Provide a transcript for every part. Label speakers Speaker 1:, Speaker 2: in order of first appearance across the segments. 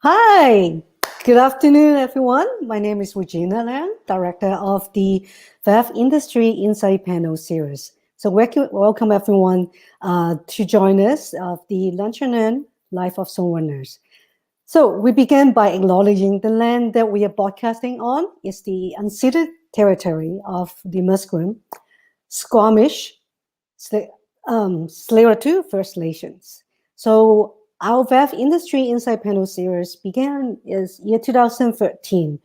Speaker 1: Hi, good afternoon, everyone. My name is Regina Lan, Director of the VAFF Industry Insight Panel Series. So welcome everyone to join us of the Lunch and Learn Life of Showrunners. So we begin by acknowledging the land that we are broadcasting on is the unceded territory of the Musqueam, Squamish, Tsleil-Waututh First Nations. So our VAFF Industry Insight Panel series began is year 2013.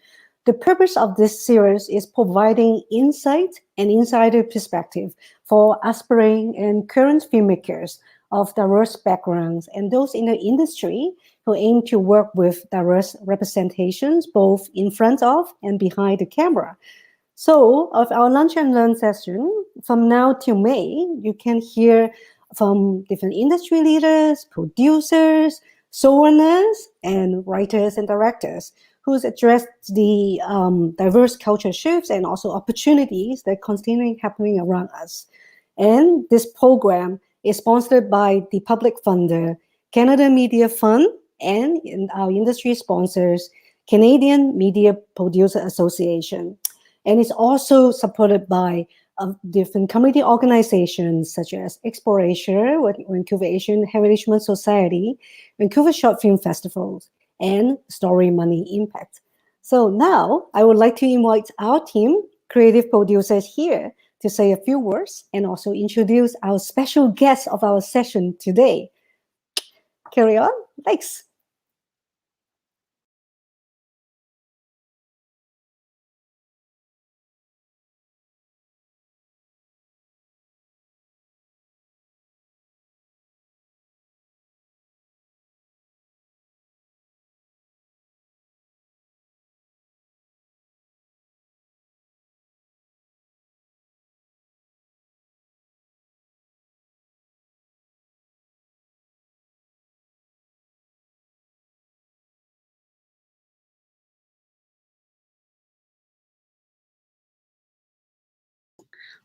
Speaker 1: The purpose of this series is providing insight and insider perspective for aspiring and current filmmakers of diverse backgrounds and those in the industry who aim to work with diverse representations both in front of and behind the camera. So, of our Lunch and Learn session, from now till May, you can hear from different industry leaders, producers, showrunners, and writers and directors who's addressed the diverse culture shifts and also opportunities that constantly happening around us. And this program is sponsored by the public funder, Canada Media Fund, and our industry sponsors, Canadian Media Producer Association. And it's also supported by different community organizations such as Exploration, Vancouver Asian Heritage Month Society, Vancouver Short Film Festivals, and Story Money Impact. So now I would like to invite our team, creative producers here, to say a few words and also introduce our special guest of our session today. Carry on. Thanks.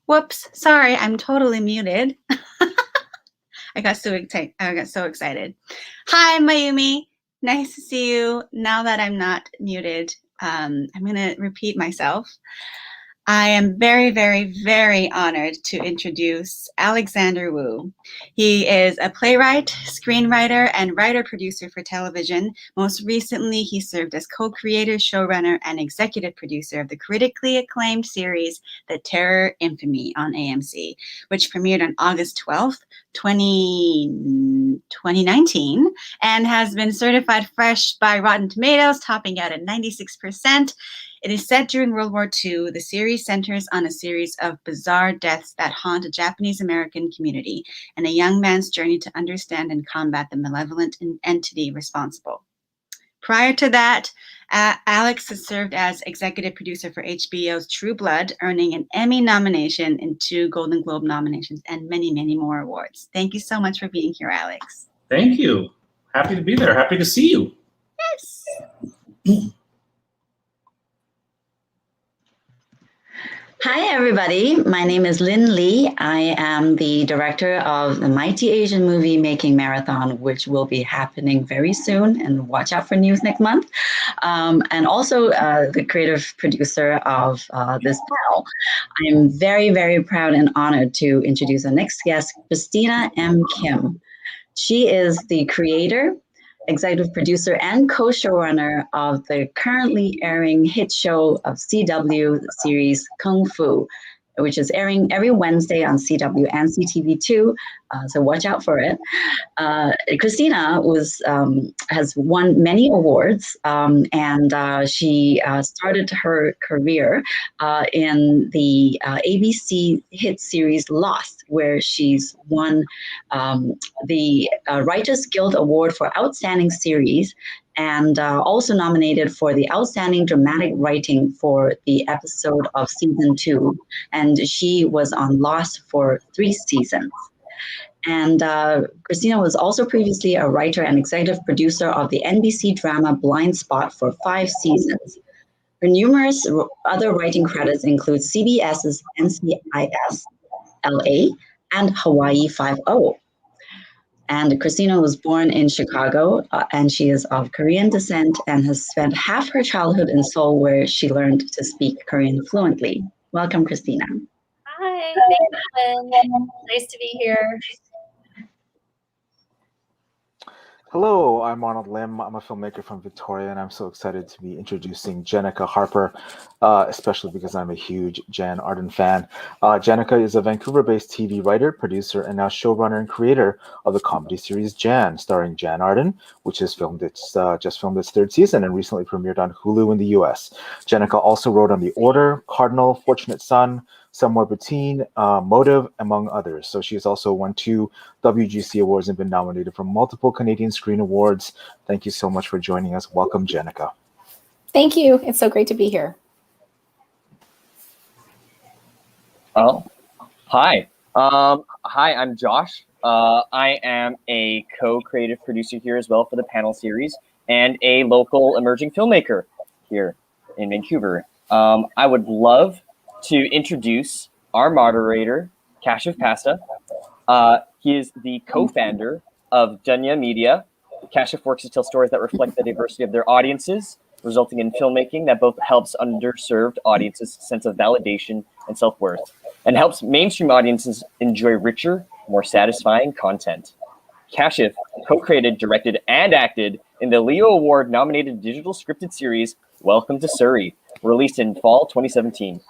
Speaker 2: Whoops, sorry, I'm totally muted. I got so excited. Hi, Mayumi. Nice to see you. Now that I'm not muted, I'm going to repeat myself. I am very, very, very honored to introduce Alexander Wu. He is a playwright, screenwriter, and writer-producer for television. Most recently, he served as co-creator, showrunner, and executive producer of the critically acclaimed series The Terror Infamy on AMC, which premiered on August 12th, 2019, and has been certified fresh by Rotten Tomatoes, topping out at 96%. It is set during World War II. The series centers on a series of bizarre deaths that haunt a Japanese-American community and a young man's journey to understand and combat the malevolent entity responsible. Prior to that, Alex has served as executive producer for HBO's True Blood, earning an Emmy nomination and 2 Golden Globe nominations and many, many more awards. Thank you so much for being here, Alex.
Speaker 3: Thank you. Happy to be there. Happy to see you.
Speaker 2: Yes.
Speaker 4: Hi, everybody. My name is Lynn Lee. I am the director of the Mighty Asian Movie Making Marathon, which will be happening very soon, and watch out for news next month. And also the creative producer of this panel. I'm very, very proud and honored to introduce our next guest, Christina M. Kim. She is the creator, executive producer, and co-showrunner of the currently airing hit show of CW series Kung Fu, which is airing every Wednesday on CW and CTV2, so watch out for it. Christina has won many awards, and she started her career in the ABC hit series Lost, where she's won the Writers Guild Award for Outstanding Series, and also nominated for the Outstanding Dramatic Writing for the episode of season 2. And she was on Lost for 3 seasons. And Christina was also previously a writer and executive producer of the NBC drama Blind Spot for 5 seasons. Her numerous other writing credits include CBS's NCIS, LA, and Hawaii 5-0. And Christina was born in Chicago, and she is of Korean descent and has spent half her childhood in Seoul, where she learned to speak Korean fluently. Welcome, Christina.
Speaker 5: Hi, thanks, Lynn. Nice to be here.
Speaker 6: Hello, I'm Arnold Lim. I'm a filmmaker from Victoria, and I'm so excited to be introducing Jenica Harper, especially because I'm a huge Jan Arden fan. Jenica is a Vancouver-based TV writer, producer, and now showrunner and creator of the comedy series Jan, starring Jan Arden, which has just filmed its third season and recently premiered on Hulu in the US. Jenica also wrote on The Order, Cardinal, Fortunate Son, Somewhere Between, Motive, among others. So she has also won 2 WGC awards and been nominated for multiple Canadian Screen Awards. Thank you so much for joining us. Welcome, Jenica.
Speaker 5: Thank you. It's so great to be here.
Speaker 7: Oh, hi. Hi, I'm Josh. I am a co-creative producer here as well for the panel series and a local emerging filmmaker here in Vancouver. I would love to introduce our moderator, Kashif Pasta. He is the co-founder of Dunya Media. Kashif works to tell stories that reflect the diversity of their audiences, resulting in filmmaking that both helps underserved audiences sense of validation and self-worth, and helps mainstream audiences enjoy richer, more satisfying content. Kashif co-created, directed, and acted in the Leo Award-nominated digital scripted series Welcome to Surrey, released in fall 2017.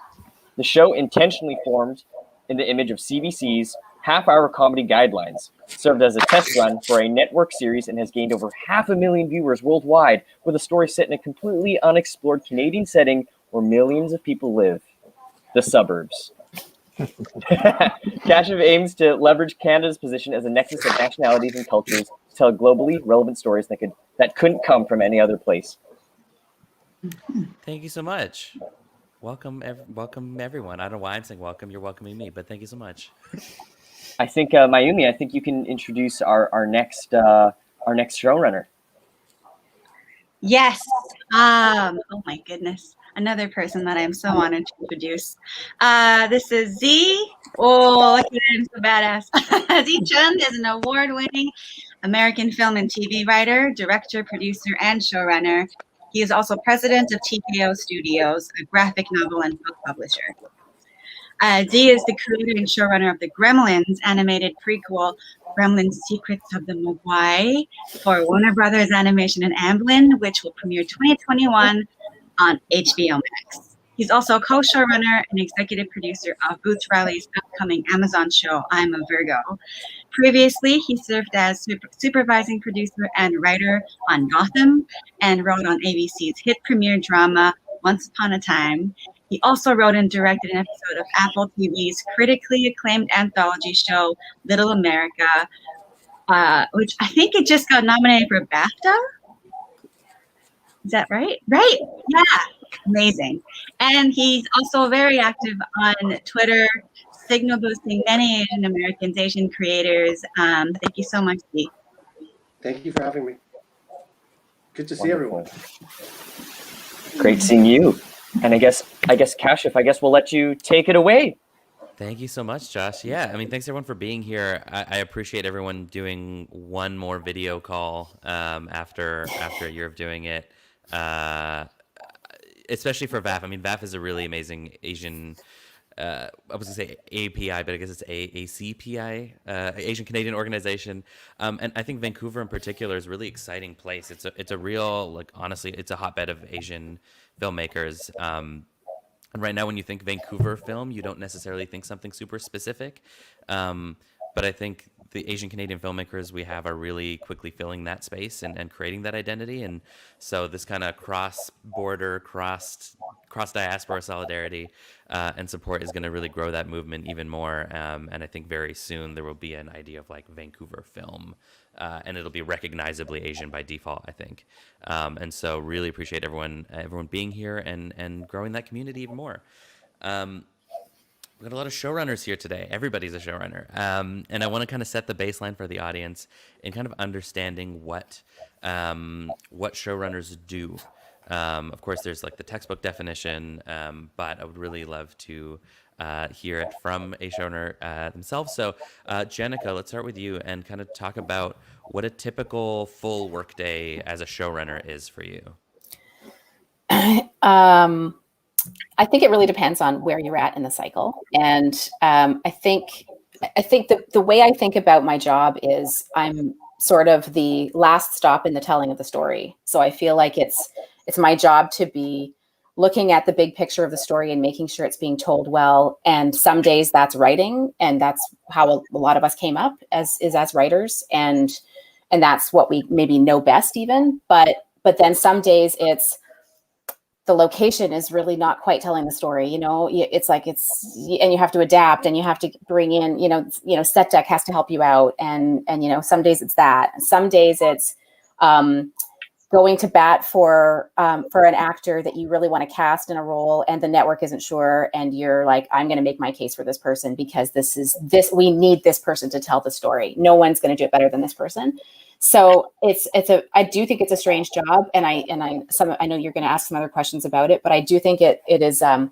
Speaker 7: The show intentionally formed in the image of CBC's half-hour comedy guidelines, served as a test run for a network series, and has gained over 500,000 viewers worldwide, with a story set in a completely unexplored Canadian setting where millions of people live, the suburbs. Kashif aims to leverage Canada's position as a nexus of nationalities and cultures to tell globally relevant stories that couldn't come from any other place.
Speaker 8: Thank you so much. Welcome everyone. I don't know why I'm saying welcome. You're welcoming me, but thank you so much.
Speaker 7: I think Mayumi, I think you can introduce our next showrunner.
Speaker 2: Yes. Oh my goodness. Another person that I'm so honored to introduce. This is Z. Oh, look at him, so badass. Z Chun is an award-winning American film and TV writer, director, producer, and showrunner. He is also president of TKO Studios, a graphic novel and book publisher. Z is the creator and showrunner of the Gremlins animated prequel, Gremlins Secrets of the Mogwai, for Warner Brothers Animation and Amblin, which will premiere 2021 on HBO Max. He's also a co-showrunner and executive producer of Boots Riley's upcoming Amazon show, I'm a Virgo. Previously, he served as supervising producer and writer on Gotham and wrote on ABC's hit premiere drama, Once Upon a Time. He also wrote and directed an episode of Apple TV's critically acclaimed anthology show, Little America, which I think it just got nominated for BAFTA. Is that right? Right. Yeah. Amazing. And he's also very active on Twitter, signal boosting many Asian Americans, Asian creators. Thank you so much, Steve.
Speaker 9: Thank you for having me. Good to see everyone.
Speaker 7: Great seeing you. And I guess Kashif, we'll let you take it away.
Speaker 8: Thank you so much, Josh. Yeah, I mean, thanks everyone for being here. I appreciate everyone doing one more video call after a year of doing it, especially for VAFF. I mean, VAFF is a really amazing Asian, I was going to say API, but I guess it's ACPI, Asian Canadian organization. And I think Vancouver in particular is a really exciting place. It's a real, like, honestly, it's a hotbed of Asian filmmakers. And right now, when you think Vancouver film, you don't necessarily think something super specific. But I think the Asian Canadian filmmakers we have are really quickly filling that space and creating that identity. And so this kind of cross-border, cross-diaspora solidarity and support is going to really grow that movement even more. And I think very soon there will be an idea of like Vancouver film. And it'll be recognizably Asian by default, I think. And so really appreciate everyone being here and growing that community even more. We've got a lot of showrunners here today. Everybody's a showrunner. And I want to kind of set the baseline for the audience in kind of understanding what showrunners do. Of course, there's like the textbook definition, but I would really love to here from a showrunner themselves. So, Jenica, let's start with you and kind of talk about what a typical full workday as a showrunner is for you.
Speaker 10: I think it really depends on where you're at in the cycle. And I think the way I think about my job is I'm sort of the last stop in the telling of the story. So I feel like it's my job to be looking at the big picture of the story and making sure it's being told well. And some days that's writing, and that's how a lot of us came up as writers, and that's what we maybe know best even. But then some days it's the location is really not quite telling the story. It's like and you have to adapt, and you have to bring in, set deck has to help you out. And some days it's that. Some days it's going to bat for an actor that you really want to cast in a role, and the network isn't sure, and you're like, I'm going to make my case for this person because we need this person to tell the story. No one's going to do it better than this person. So I do think it's a strange job, and I know you're going to ask some other questions about it, but I do think it is an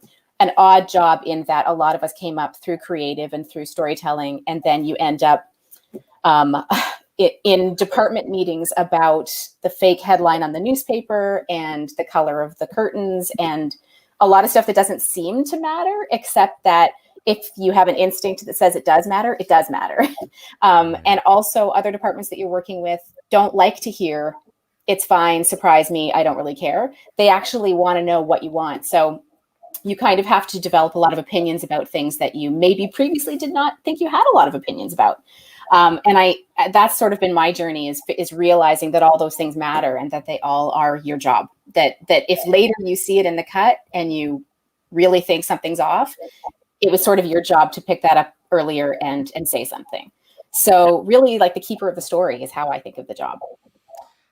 Speaker 10: odd job in that a lot of us came up through creative and through storytelling, and then you end up in department meetings about the fake headline on the newspaper and the color of the curtains and a lot of stuff that doesn't seem to matter, except that if you have an instinct that says it does matter, it does matter. And also other departments that you're working with don't like to hear, it's fine, surprise me, I don't really care. They actually want to know what you want. So you kind of have to develop a lot of opinions about things that you maybe previously did not think you had a lot of opinions about. And that's sort of been my journey is realizing that all those things matter and that they all are your job. That if later you see it in the cut and you really think something's off, it was sort of your job to pick that up earlier and say something. So really, like, the keeper of the story is how I think of the job.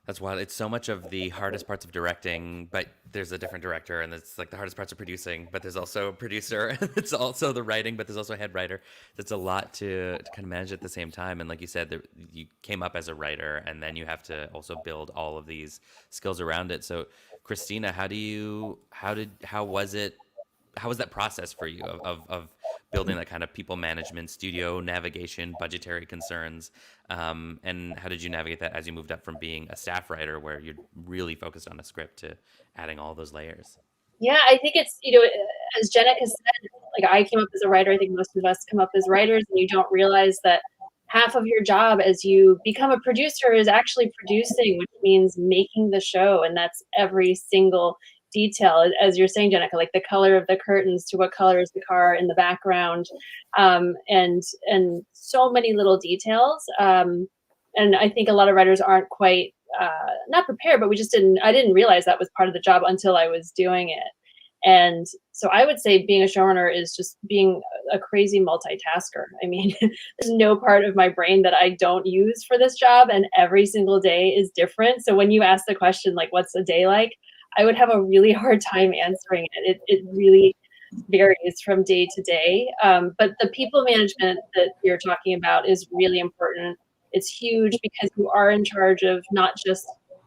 Speaker 8: That's wild. It's so much of the hardest parts of directing, but there's a different director, and it's like the hardest parts of producing, but there's also a producer, and it's also the writing, but there's also a head writer. It's a lot to kind of manage at the same time. And like you said, you came up as a writer, and then you have to also build all of these skills around it. So, Christina, how was that process for you of building that kind of people management, studio navigation, budgetary concerns, and how did you navigate that as you moved up from being a staff writer where you're really focused on a script to adding all those layers?
Speaker 5: Yeah, I think it's, as Jenica said, like, I came up as a writer. I think most of us come up as writers, and you don't realize that half of your job as you become a producer is actually producing, which means making the show. And that's every single detail, as you're saying, Jenica, like the color of the curtains to what color is the car in the background, and so many little details. And I think a lot of writers aren't quite not prepared, but I didn't realize that was part of the job until I was doing it. And so I would say being a showrunner is just being a crazy multitasker. I mean, there's no part of my brain that I don't use for this job, and every single day is different. So when you ask the question, like, what's a day like? I would have a really hard time answering it. It really varies from day to day. But the people management that you're talking about is really important. It's huge because you are in charge of not just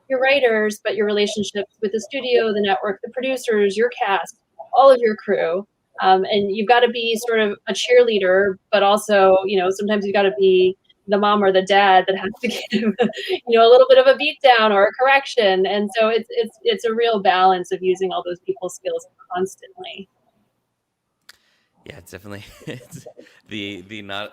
Speaker 5: your writers, but your relationships with the studio, the network, the producers, your cast, all of your crew. And you've got to be sort of a cheerleader, but also, sometimes you've got to be the mom or the dad that has to give, a little bit of a beat down or a correction. And so it's a real balance of using all those people skills constantly.
Speaker 8: Yeah, it's definitely it's the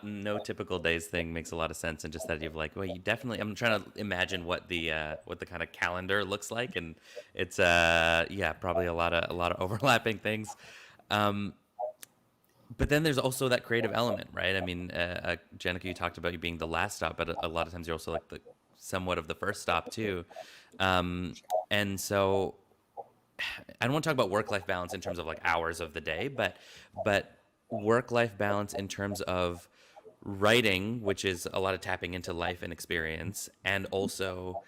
Speaker 8: no typical days thing makes a lot of sense, and just that you've like, well, you definitely. I'm trying to imagine what the kind of calendar looks like, and it's probably a lot of overlapping things. But then there's also that creative element, right? I mean, Jenica, you talked about you being the last stop, but a lot of times you're also like the somewhat of the first stop too. And so I don't want to talk about work-life balance in terms of like hours of the day, but work-life balance in terms of writing, which is a lot of tapping into life and experience, and also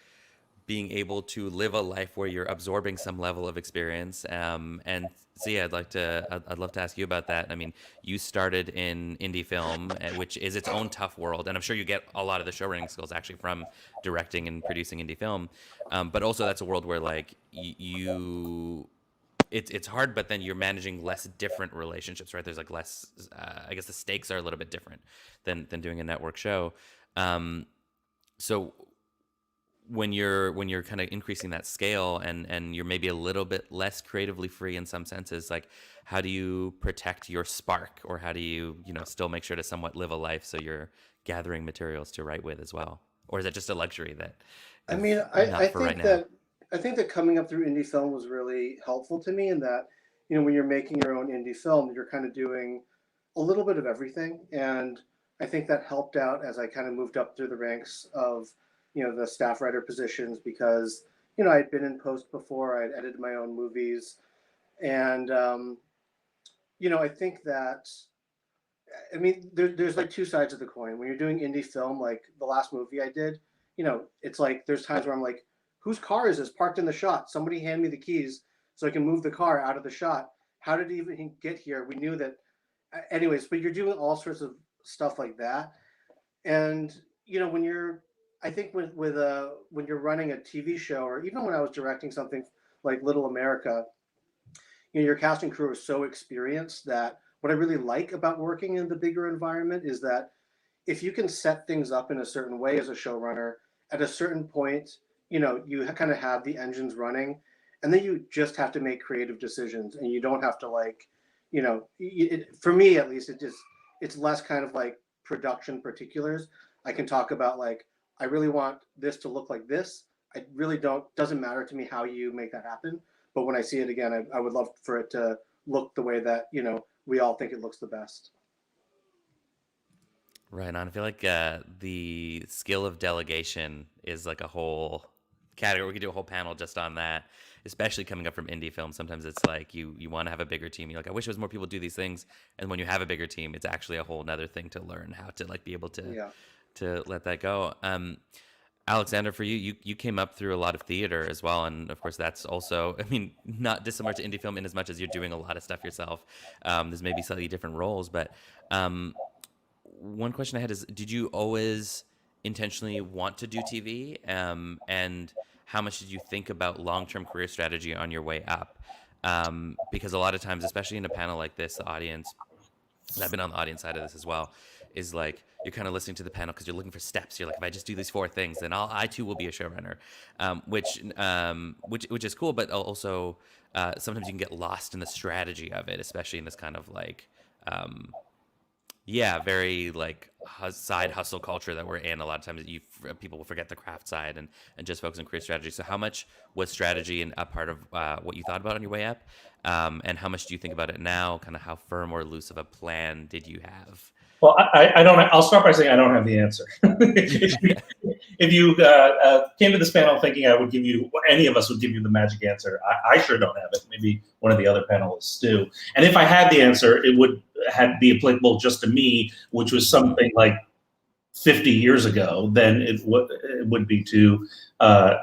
Speaker 8: being able to live a life where you're absorbing some level of experience. And so, yeah, I'd love to ask you about that. I mean, you started in indie film, which is its own tough world. And I'm sure you get a lot of the showrunning skills actually from directing and producing indie film. But also that's a world where like you it's hard, but then you're managing less different relationships, right? There's like less, I guess the stakes are a little bit different than doing a network show. So when you're kind of increasing that scale and you're maybe a little bit less creatively free in some senses, like how do you protect your spark, or how do you still make sure to somewhat live a life so you're gathering materials to write with as well? Or is it just a luxury that
Speaker 9: I
Speaker 8: is
Speaker 9: mean,
Speaker 8: not
Speaker 9: I
Speaker 8: for right
Speaker 9: think
Speaker 8: now?
Speaker 9: that coming up through indie film was really helpful to me in that, when you're making your own indie film, you're kind of doing a little bit of everything. And I think that helped out as I kind of moved up through the ranks of, the staff writer positions because, I'd been in post before, I'd edited my own movies. And, I think that, there's like two sides of the coin. When you're doing indie film, like the last movie I did, it's like there's times where I'm like, whose car is this parked in the shot? Somebody hand me the keys so I can move the car out of the shot. How did it even get here? We knew that. Anyways, but you're doing all sorts of stuff like that. And, when you're, I think when you're running a TV show, or even when I was directing something like Little America, your cast and crew are so experienced that what I really like about working in the bigger environment is that if you can set things up in a certain way as a showrunner, at a certain point, you kind of have the engines running, and then you just have to make creative decisions, and you don't have to for me at least, it's less kind of like production particulars. I can talk about like, I really want this to look like this. I really doesn't matter to me how you make that happen. But when I see it again, I would love for it to look the way that, we all think it looks the best.
Speaker 8: Right on. I feel like the skill of delegation is like a whole category. We could do a whole panel just on that, especially coming up from indie film. Sometimes it's like you want to have a bigger team. You're like, I wish there was more people do these things. And when you have a bigger team, it's actually a whole nother thing to learn how to like be able to let that go. Alexander, for you came up through a lot of theater as well, and of course that's also, not dissimilar to indie film in as much as you're doing a lot of stuff yourself. There's maybe slightly different roles, but one question I had is, did you always intentionally want to do TV? And how much did you think about long-term career strategy on your way up? Because a lot of times, especially in a panel like this, the audience, and I've been on the audience side of this as well, is like you're kind of listening to the panel because you're looking for steps. You're like, if I just do these 4 things, then I too will be a showrunner, which is cool. But also sometimes you can get lost in the strategy of it, especially in this kind of like very like side hustle culture that we're in. A lot of times people will forget the craft side and just focus on career strategy. So how much was strategy a part of what you thought about on your way up? And how much do you think about it now? Kind of how firm or loose of a plan did you have?
Speaker 3: Well, I don't. I'll start by saying I don't have the answer. If you came to this panel thinking any of us would give you the magic answer, I sure don't have it. Maybe one of the other panelists do. And if I had the answer, it would be applicable just to me, which was something like 50 years ago, then it would be to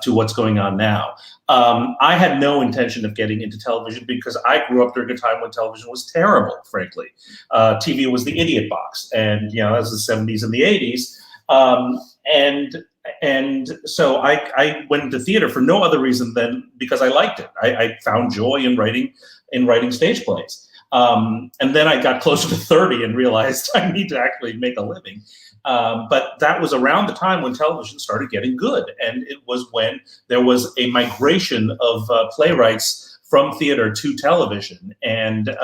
Speaker 3: what's going on now. I had no intention of getting into television because I grew up during a time when television was terrible, frankly. TV was the idiot box, and that was the 70s and the 80s. And so I went into theater for no other reason than because I liked it. I found joy in writing stage plays. And then I got closer to 30 and realized I need to actually make a living. But that was around the time when television started getting good. And it was when there was a migration of playwrights from theater to television. And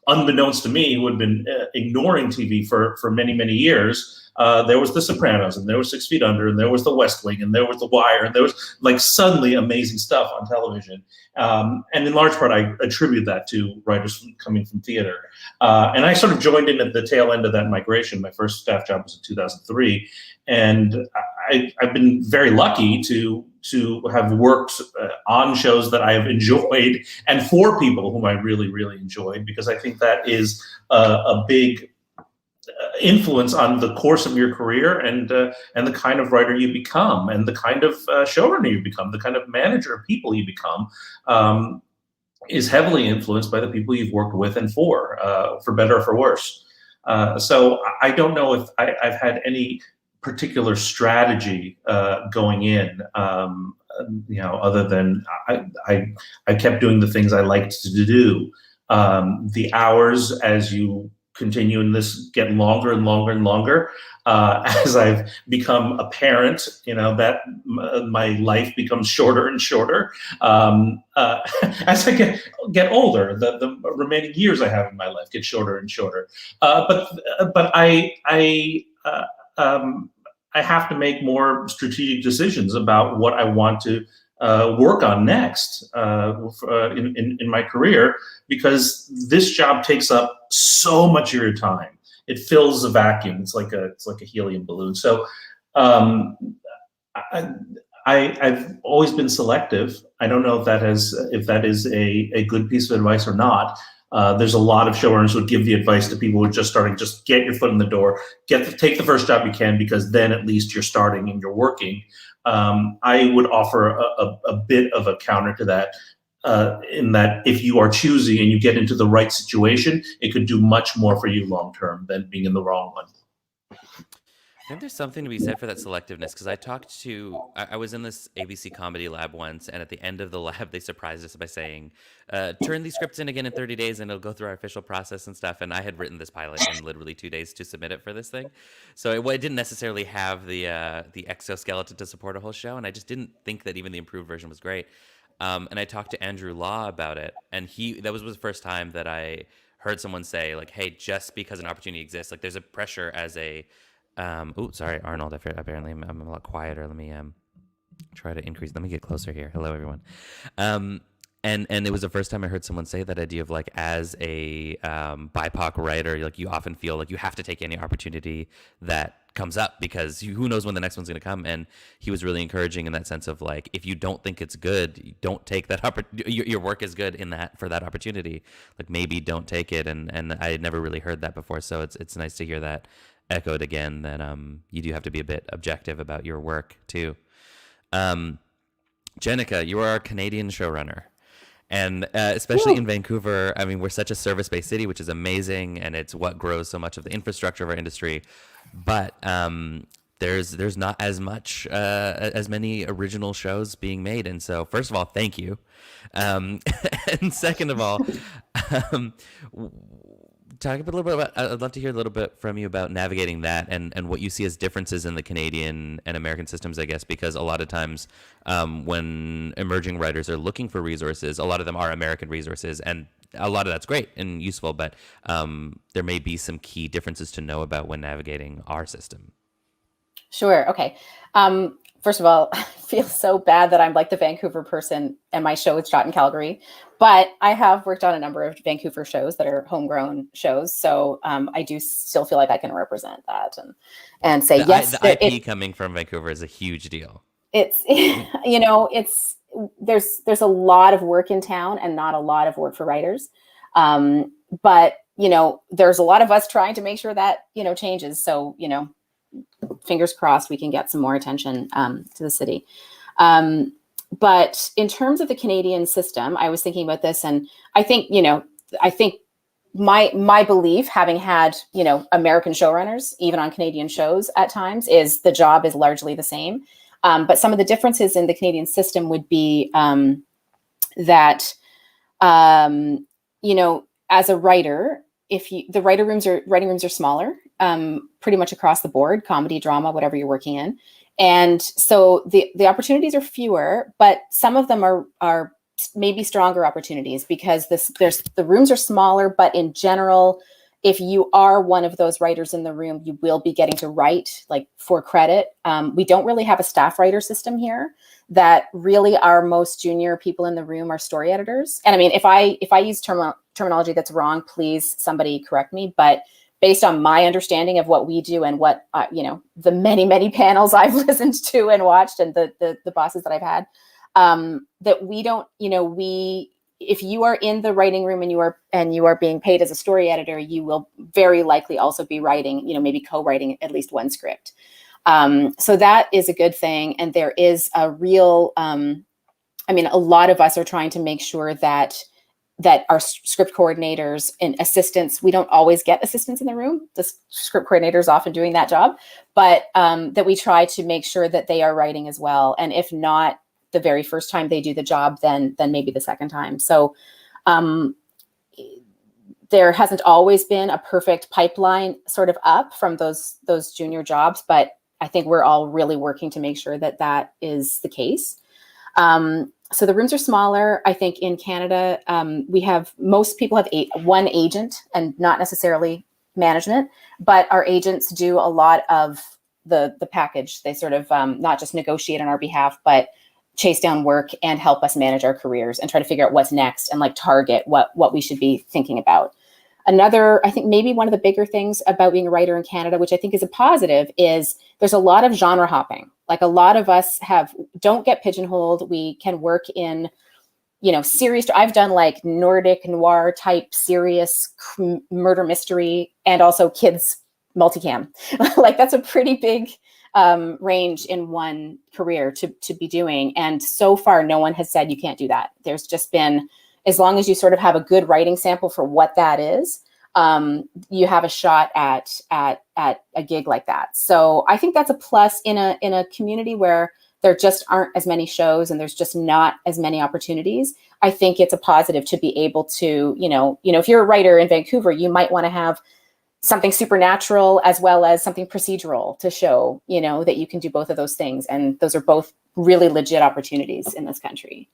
Speaker 3: unbeknownst to me, who had been ignoring TV for many, many years, there was The Sopranos, and there was 6 Feet Under, and there was The West Wing, and there was The Wire, and there was like suddenly amazing stuff on television. And in large part, I attribute that to writers coming from theater. And I sort of joined in at the tail end of that migration. My first staff job was in 2003. And I've been very lucky to have worked on shows that I have enjoyed and for people whom I really, really enjoyed, because I think that is a big influence on the course of your career and the kind of writer you become, and the kind of showrunner you become, the kind of manager of people you become, is heavily influenced by the people you've worked with and for better or for worse. So I don't know if I've had any particular strategy going in, other than I kept doing the things I liked to do. The hours, as you continue in this, get longer and longer and longer. As I've become a parent, that my life becomes shorter and shorter. As I get older, the remaining years I have in my life get shorter and shorter. But I have to make more strategic decisions about what I want to work on next in my career, because this job takes up so much of your time. It fills a vacuum. It's like a helium balloon. So I've always been selective. I don't know if that is a good piece of advice or not. There's a lot of showrunners who would give the advice to people who are just starting, just get your foot in the door, take the first job you can, because then at least you're starting and you're working. I would offer a bit of a counter to that, in that if you are choosy and you get into the right situation, it could do much more for you long term than being in the wrong one.
Speaker 8: I think there's something to be said for that selectiveness, because I was in this ABC comedy lab once, and at the end of the lab, they surprised us by saying, turn these scripts in again in 30 days and it'll go through our official process and stuff. And I had written this pilot in literally 2 days to submit it for this thing. So it didn't necessarily have the exoskeleton to support a whole show. And I just didn't think that even the improved version was great. And I talked to Andrew Law about it. And that was the first time that I heard someone say, like, hey, just because an opportunity exists, like there's a pressure as a, sorry, Arnold, apparently I'm a lot quieter. Let me try to increase. Let me get closer here. Hello, everyone. And it was the first time I heard someone say that idea of, like, as a BIPOC writer, like, you often feel like you have to take any opportunity that comes up, because who knows when the next one's going to come. And he was really encouraging in that sense of, like, if you don't think it's good, don't take that your work is good for that opportunity. Like, maybe don't take it. And I had never really heard that before. So it's nice to hear that echoed again, that you do have to be a bit objective about your work too. Jenica, you are a Canadian showrunner, and especially in Vancouver, I mean, we're such a service-based city, which is amazing, and it's what grows so much of the infrastructure of our industry. But there's not as many original shows being made, and so first of all, thank you, and second of all, talk a little bit about, I'd love to hear a little bit from you about navigating that and what you see as differences in the Canadian and American systems, I guess, because a lot of times when emerging writers are looking for resources, a lot of them are American resources, and a lot of that's great and useful, but there may be some key differences to know about when navigating our system.
Speaker 10: Sure. Okay. First of all, I feel so bad that I'm like the Vancouver person and my show is shot in Calgary, but I have worked on a number of Vancouver shows that are homegrown shows. So I do still feel like I can represent that and say, yes.
Speaker 8: The IP coming from Vancouver is a huge deal.
Speaker 10: It's, there's a lot of work in town and not a lot of work for writers. But, there's a lot of us trying to make sure that, changes. So, fingers crossed we can get some more attention to the city. But in terms of the Canadian system, I was thinking about this, and I think my belief, having had, American showrunners, even on Canadian shows at times, is the job is largely the same. But some of the differences in the Canadian system would be that, as a writer, the writing rooms are smaller, pretty much across the board, comedy, drama, whatever you're working in. And so the opportunities are fewer, but some of them are maybe stronger opportunities, because the rooms are smaller, but in general, if you are one of those writers in the room, you will be getting to write, like, for credit. We don't really have a staff writer system here. That really our most junior people in the room are story editors. And I mean, if I use terminology that's wrong, please somebody correct me. But based on my understanding of what we do and what the many panels I've listened to and watched, and the bosses that I've had, that we don't, if you are in the writing room and you are being paid as a story editor, you will very likely also be writing, maybe co-writing at least one script. So that is a good thing. And there is a real, a lot of us are trying to make sure that that our script coordinators and assistants, we don't always get assistants in the room. The script coordinator is often doing that job, but that we try to make sure that they are writing as well. And if not the very first time they do the job, then maybe the second time. So there hasn't always been a perfect pipeline sort of up from those junior jobs, but I think we're all really working to make sure that that is the case. So the rooms are smaller. I think in Canada, most people have one agent and not necessarily management, but our agents do a lot of the package. They sort of not just negotiate on our behalf, but chase down work and help us manage our careers and try to figure out what's next and like target what we should be thinking about. Another, I think maybe one of the bigger things about being a writer in Canada, which I think is a positive, is there's a lot of genre hopping. Like a lot of us don't get pigeonholed. We can work in, serious. I've done like Nordic noir type serious murder mystery and also kids multicam. Like that's a pretty big range in one career to be doing. And so far, no one has said you can't do that. There's just been, as long as you sort of have a good writing sample for what that is, you have a shot at a gig like that. So I think that's a plus in a community where there just aren't as many shows and there's just not as many opportunities. I think it's a positive to be able to, if you're a writer in Vancouver, you might want to have something supernatural as well as something procedural to show, that you can do both of those things. And those are both really legit opportunities in this country.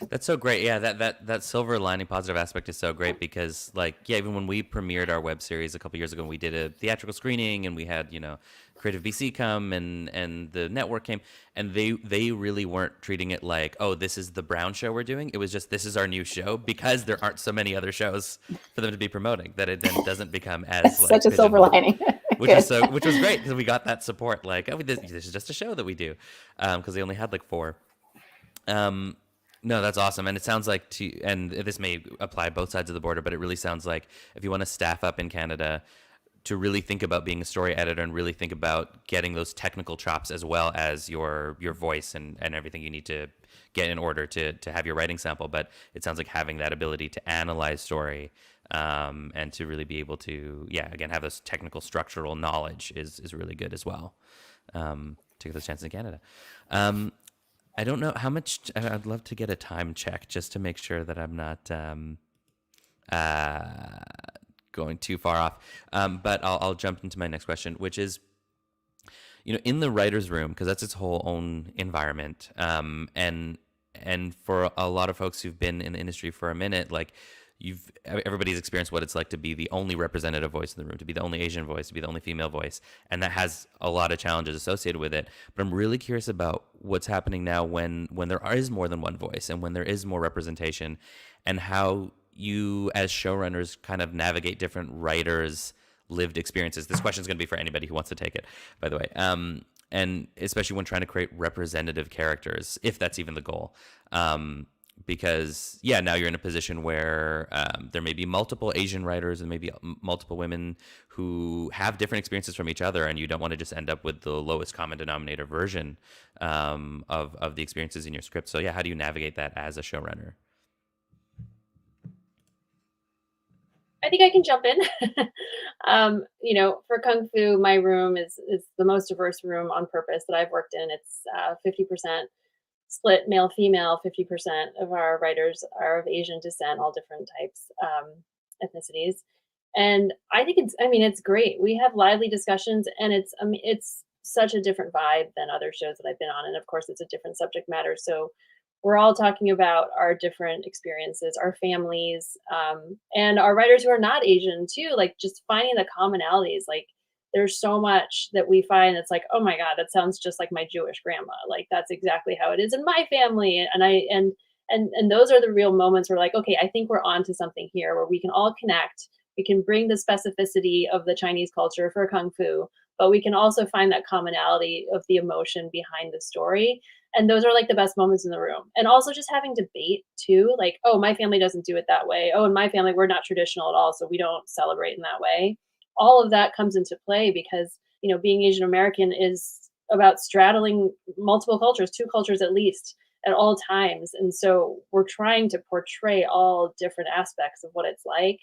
Speaker 8: That's so great. Yeah, that silver lining positive aspect is so great because, even when we premiered our web series a couple years ago, we did a theatrical screening and we had, Creative BC come and the network came, and they really weren't treating it like, oh, this is the Brown show we're doing. It was just, this is our new show, because there aren't so many other shows for them to be promoting, that it then doesn't become as
Speaker 10: such a silver lining.
Speaker 8: which was great because we got that support. Like, oh, this is just a show that we do, because they only had 4. No, that's awesome. And it sounds like, and this may apply both sides of the border, but it really sounds like if you want to staff up in Canada, to really think about being a story editor and really think about getting those technical chops as well as your voice and everything you need to get in order to have your writing sample. But it sounds like having that ability to analyze story and to really be able to, again, have this technical structural knowledge is really good as well. Take those chances in Canada. I don't know how much. I'd love to get a time check just to make sure that I'm not going too far off. But I'll jump into my next question, which is, in the writer's room, because that's its whole own environment. And for a lot of folks who've been in the industry for a minute, everybody's experienced what it's like to be the only representative voice in the room, to be the only Asian voice, to be the only female voice. And that has a lot of challenges associated with it. But I'm really curious about what's happening now when there is more than one voice and when there is more representation, and how you as showrunners kind of navigate different writers' lived experiences. This question is going to be for anybody who wants to take it, by the way. And especially when trying to create representative characters, if that's even the goal. Because now you're in a position where there may be multiple Asian writers and maybe multiple women who have different experiences from each other, and you don't want to just end up with the lowest common denominator version of the experiences in your script. So how do you navigate that as a showrunner?
Speaker 5: I think I can jump in. For Kung Fu, my room is the most diverse room on purpose that I've worked in. It's 50% split male-female, 50% of our writers are of Asian descent, all different types, ethnicities. And I think it's great. We have lively discussions, and it's such a different vibe than other shows that I've been on. And of course, it's a different subject matter. So we're all talking about our different experiences, our families, and our writers who are not Asian too, just finding the commonalities. There's so much that we find that's like, oh my God, that sounds just like my Jewish grandma. That's exactly how it is in my family. And those are the real moments where okay, I think we're on to something here where we can all connect. We can bring the specificity of the Chinese culture for Kung Fu, but we can also find that commonality of the emotion behind the story. And those are the best moments in the room. And also just having debate too, oh, my family doesn't do it that way. Oh, in my family, we're not traditional at all, so we don't celebrate in that way. All of that comes into play because, being Asian American is about straddling multiple cultures, 2 cultures at least. at all times. And so we're trying to portray all different aspects of what it's like.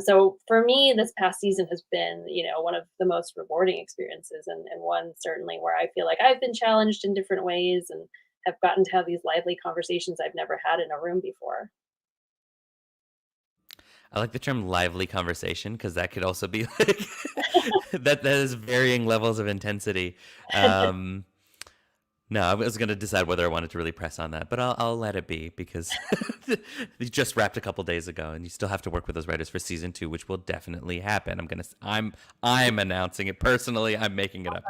Speaker 5: So for me, this past season has been, one of the most rewarding experiences, and one certainly where I feel like I've been challenged in different ways and have gotten to have these lively conversations I've never had in a room before.
Speaker 8: I like the term lively conversation because that could also be like that is varying levels of intensity. No, I was going to decide whether I wanted to really press on that, but I'll let it be because you just wrapped a couple days ago, and you still have to work with those writers for season 2, which will definitely happen. I'm announcing it personally. I'm making it up.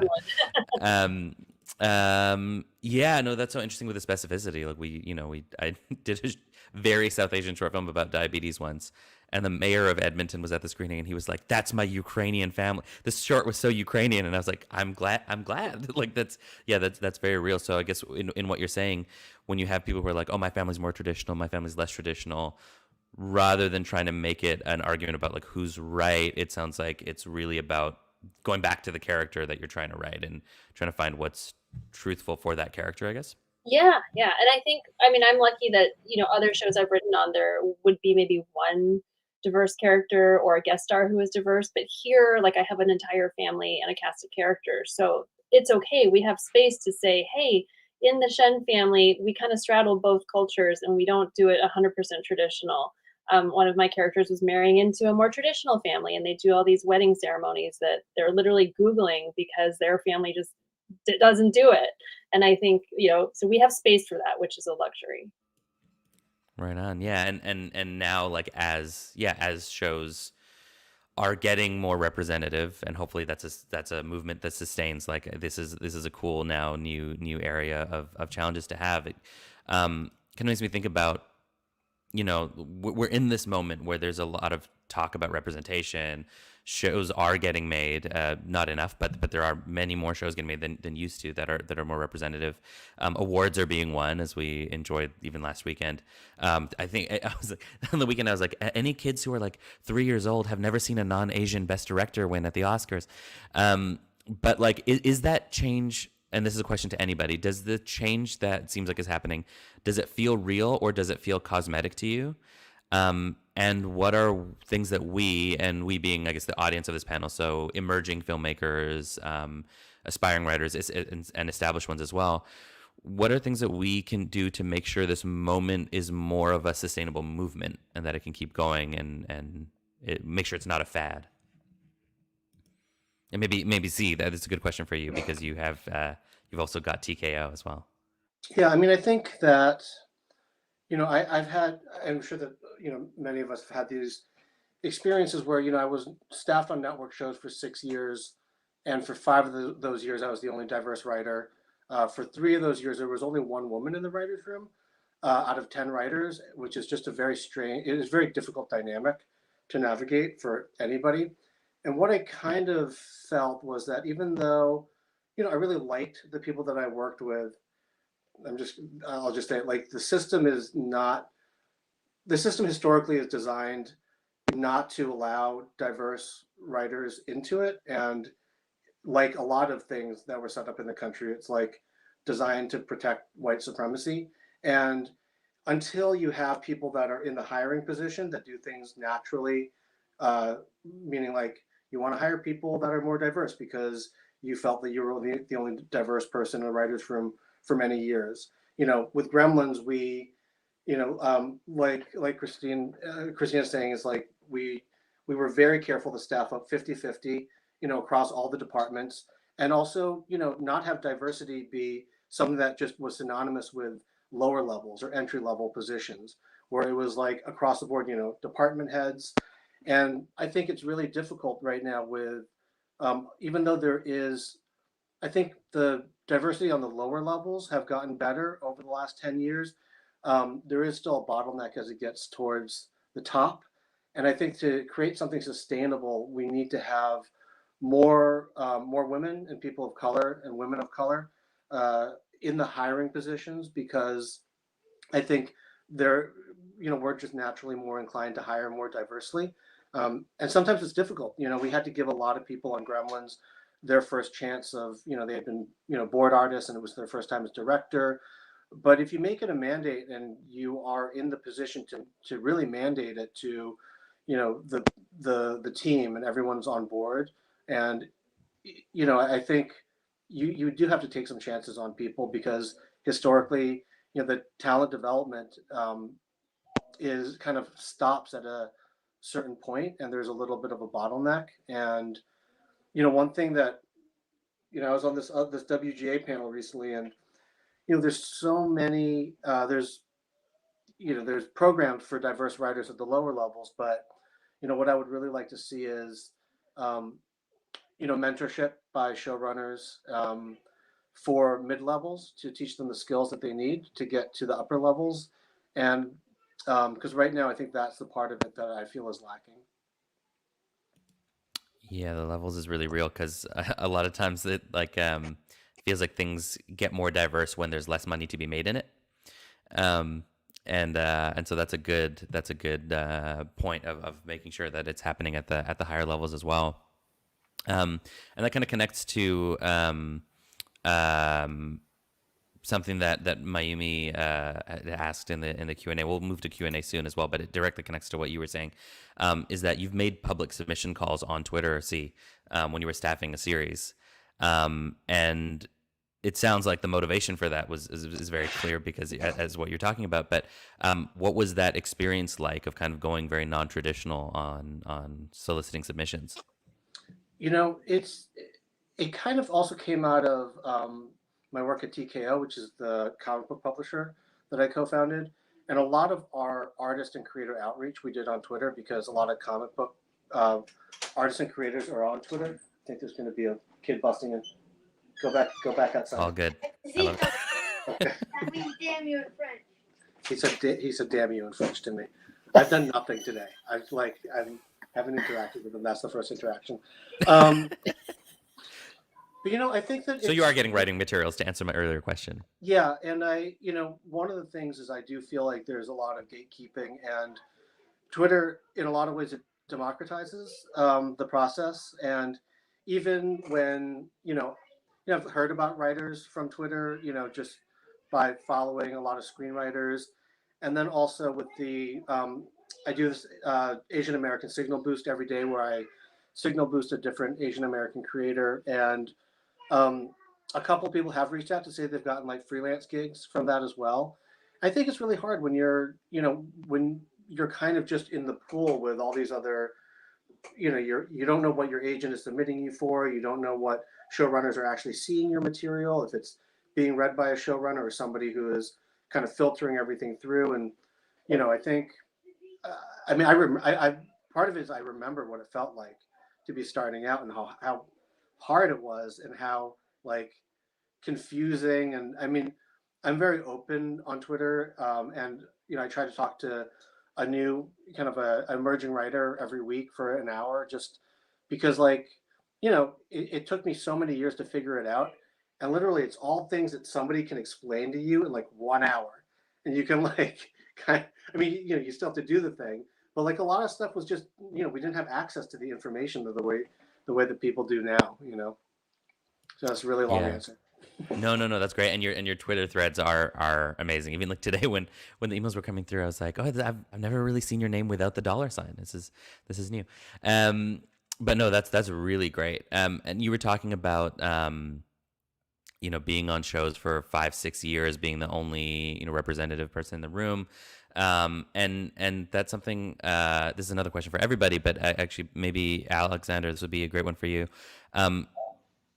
Speaker 8: Yeah, no, that's so interesting with the specificity. Like I did a very South Asian short film about diabetes once, and the mayor of Edmonton was at the screening, and he was like, "That's my Ukrainian family." This short was so Ukrainian, and I was like, "I'm glad." Like that's very real. So I guess in what you're saying, when you have people who are like, "Oh, my family's more traditional, my family's less traditional," rather than trying to make it an argument about like who's right, it sounds like it's really about going back to the character that you're trying to write and trying to find what's truthful for that character, I guess.
Speaker 5: Yeah, yeah. And I think, I'm lucky that, other shows I've written on, there would be maybe one diverse character or a guest star who is diverse. But here, like, I have an entire family and a cast of characters. So it's okay. We have space to say, hey, in the Shen family, we kind of straddle both cultures and we don't do it 100% traditional. One of my characters was marrying into a more traditional family, and they do all these wedding ceremonies that they're literally Googling because their family just doesn't do it. And I think, so we have space for that, which is a luxury.
Speaker 8: Right on. Yeah, and now like as shows are getting more representative, and hopefully that's a movement that sustains. Like this is a cool now new area of challenges to have. It kind of makes me think about, we're in this moment where there's a lot of talk about representation. Shows are getting made, not enough, but there are many more shows getting made than used to that are more representative. Awards are being won, as we enjoyed even last weekend. I think I was like, on the weekend I was like, any kids who are like 3 years old have never seen a non-Asian Best Director win at the Oscars. But like, is that change? And this is a question to anybody. Does the change that seems like is happening, does it feel real or does it feel cosmetic to you? And what are things that we being, I guess, the audience of this panel, so emerging filmmakers, aspiring writers, and established ones as well, what are things that we can do to make sure this moment is more of a sustainable movement and that it can keep going and make sure it's not a fad? And maybe Z, that is a good question for you because you have you've also got TKO as well.
Speaker 9: Yeah, I think that, I'm sure that, many of us have had these experiences where, I was staffed on network shows for 6 years, and for 5 of those years, I was the only diverse writer. For 3 of those years, there was only one woman in the writer's room out of 10 writers, which is just it is a very difficult dynamic to navigate for anybody. And what I kind of felt was that even though, I really liked the people that I worked with, I'll just say, like, the system historically is designed not to allow diverse writers into it. And like a lot of things that were set up in the country, it's like designed to protect white supremacy. And until you have people that are in the hiring position that do things naturally, meaning like you want to hire people that are more diverse because you felt that you were the only diverse person in a writer's room for many years. With Gremlins, we, like Christina's saying, is like we were very careful to staff up 50-50, across all the departments, and also, not have diversity be something that just was synonymous with lower levels or entry level positions, where it was like across the board, department heads. And I think it's really difficult right now with, even though I think the diversity on the lower levels have gotten better over the last 10 years. There is still a bottleneck as it gets towards the top. And I think to create something sustainable, we need to have more women and people of color and women of color in the hiring positions, because I think we're just naturally more inclined to hire more diversely. And sometimes it's difficult. We had to give a lot of people on Gremlins their first chance of, they had been, board artists, and it was their first time as director. But if you make it a mandate and you are in the position to really mandate it to, the team and everyone's on board, and I think you do have to take some chances on people because historically, the talent development is kind of stops at a certain point, and there's a little bit of a bottleneck. And one thing that I was on this WGA panel recently, and there's so many there's programs for diverse writers at the lower levels, but what I would really like to see is mentorship by showrunners for mid levels to teach them the skills that they need to get to the upper levels, and because right now I think that's the part of it that I feel is lacking.
Speaker 8: Yeah, the levels is really real because a lot of times it feels like things get more diverse when there's less money to be made in it. And so that's a good point of making sure that it's happening at the higher levels as well. And that kind of connects to something that Mayumi asked in the Q&A. We'll move to Q&A soon as well, but it directly connects to what you were saying, is that you've made public submission calls on Twitter, when you were staffing a series. And it sounds like the motivation for that is very clear because as what you're talking about. But what was that experience like of kind of going very non-traditional on soliciting submissions?
Speaker 9: It kind of also came out of my work at TKO, which is the comic book publisher that I co-founded. And a lot of our artist and creator outreach we did on Twitter because a lot of comic book artists and creators are on Twitter. I think there's going to be a kid busting in. Go back outside.
Speaker 8: All good. I love it.
Speaker 9: Okay.
Speaker 11: That means damn you in French.
Speaker 9: He said damn you in French to me. I've done nothing today. I haven't interacted with him. That's the first interaction. But I think that
Speaker 8: so you are getting writing materials to answer my earlier question.
Speaker 9: Yeah, and one of the things is I do feel like there's a lot of gatekeeping, and Twitter, in a lot of ways, it democratizes the process. And even when I've heard about writers from Twitter, just by following a lot of screenwriters, and then also with the I do this Asian American signal boost every day, where I signal boost a different Asian American creator, and a couple of people have reached out to say they've gotten like freelance gigs from that as well. I think it's really hard when you're kind of just in the pool with all these other, you don't know what your agent is submitting you for. You don't know what showrunners are actually seeing your material, if it's being read by a showrunner or somebody who is kind of filtering everything through. And, I think, I part of it is I remember what it felt like to be starting out and how hard it was and how like confusing. And I'm very open on Twitter, and I try to talk to a new kind of an emerging writer every week for an hour, just because it took me so many years to figure it out, and literally it's all things that somebody can explain to you in like 1 hour, and you can you still have to do the thing, but like a lot of stuff was just we didn't have access to the information the way that people do now. So that's a really long answer.
Speaker 8: No, that's great. And your Twitter threads are amazing. Even like today when the emails were coming through, I was like, oh, I've never really seen your name without the $sign. This is new. But no, that's really great. And you were talking about being on shows for 5-6 years, being the only representative person in the room. And that's something. This is another question for everybody, but actually maybe Alexander, this would be a great one for you.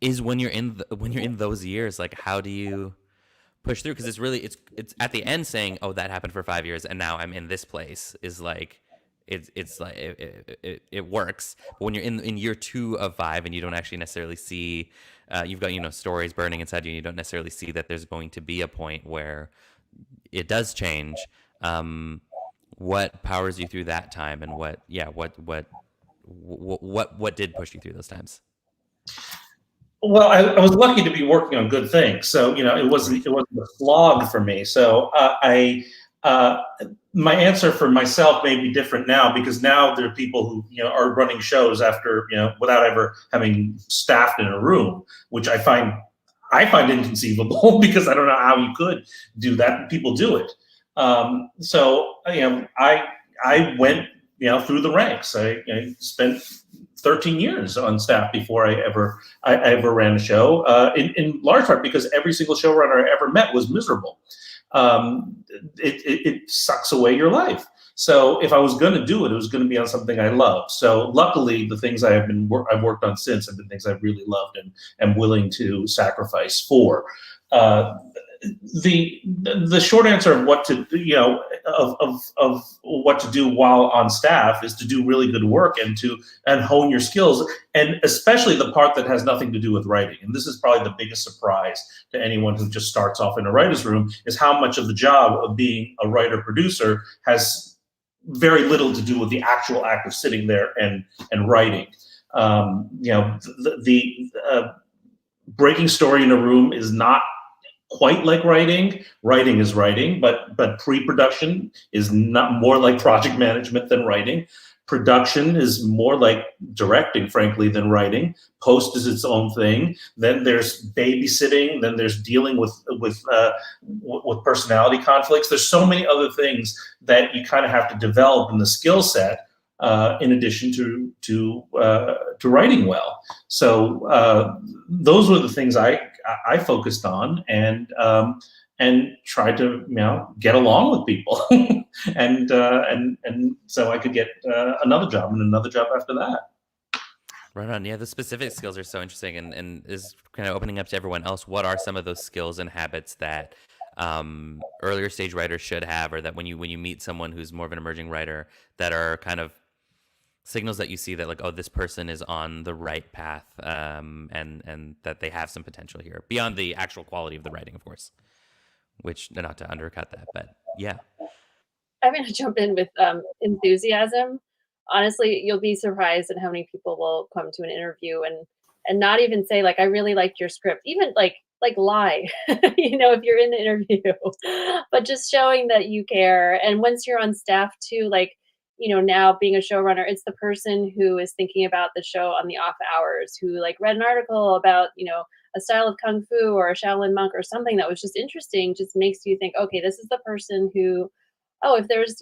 Speaker 8: Is when you're in those years, like how do you push through? Because it's at the end saying, oh, that happened for 5 years and now I'm in this place, is like it's like it works. But when you're in year 2 of 5 and you don't actually necessarily see, you've got stories burning inside you, and you don't necessarily see that there's going to be a point where it does change. What powers you through that time, and what did push you through those times?
Speaker 3: Well, I was lucky to be working on good things, so it wasn't a slog for me. So my answer for myself may be different now, because now there are people who are running shows after without ever having staffed in a room, which I find I find inconceivable because I don't know how you could do that. People do it. So I went through the ranks. I spent 13 years on staff before I ever ran a show. In large part because every single showrunner I ever met was miserable. It sucks away your life. So if I was going to do it, it was going to be on something I loved. So luckily, the things I've worked on since have been things I've really loved and am willing to sacrifice for. The short answer of what to of what to do while on staff is to do really good work and hone your skills, and especially the part that has nothing to do with writing. And this is probably the biggest surprise to anyone who just starts off in a writer's room, is how much of the job of being a writer producer has very little to do with the actual act of sitting there and writing. Breaking story in a room is not quite like writing. Writing is writing, but pre-production is not more like project management than writing. Production is more like directing, frankly, than writing. Post is its own thing. Then there's babysitting. Then there's dealing with personality conflicts. There's so many other things that you kind of have to develop in the skill set, in addition to writing well. So those were the things I focused on and tried to get along with people, and so I could get another job and another job after that.
Speaker 8: Right on. Yeah, the specific skills are so interesting, and is kind of opening up to everyone else. What are some of those skills and habits that earlier stage writers should have, or that when you meet someone who's more of an emerging writer, that are kind of signals that you see that, like, oh, this person is on the right path, and that they have some potential here beyond the actual quality of the writing, of course, which, not to undercut that, but yeah.
Speaker 5: I'm going to jump in with enthusiasm. Honestly, you'll be surprised at how many people will come to an interview and not even say, like, I really liked your script, even like lie, if you're in the interview, but just showing that you care. And once you're on staff too, like, now being a showrunner, it's the person who is thinking about the show on the off hours, who like read an article about, a style of Kung Fu or a Shaolin monk or something that was just interesting, just makes you think, okay, this is the person who, oh, if there's,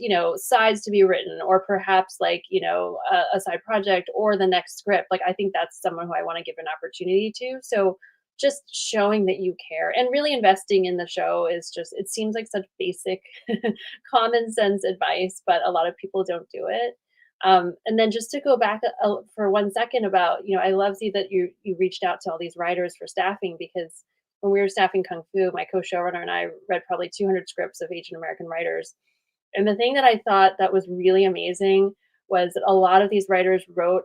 Speaker 5: sides to be written, or perhaps like, a side project or the next script, like, I think that's someone who I want to give an opportunity to. So just showing that you care and really investing in the show is just, it seems like such basic common sense advice, but a lot of people don't do it. And then just to go back for 1 second about, I love that you reached out to all these writers for staffing, because when we were staffing Kung Fu, my co-showrunner and I read probably 200 scripts of Asian American writers. And the thing that I thought that was really amazing was that a lot of these writers wrote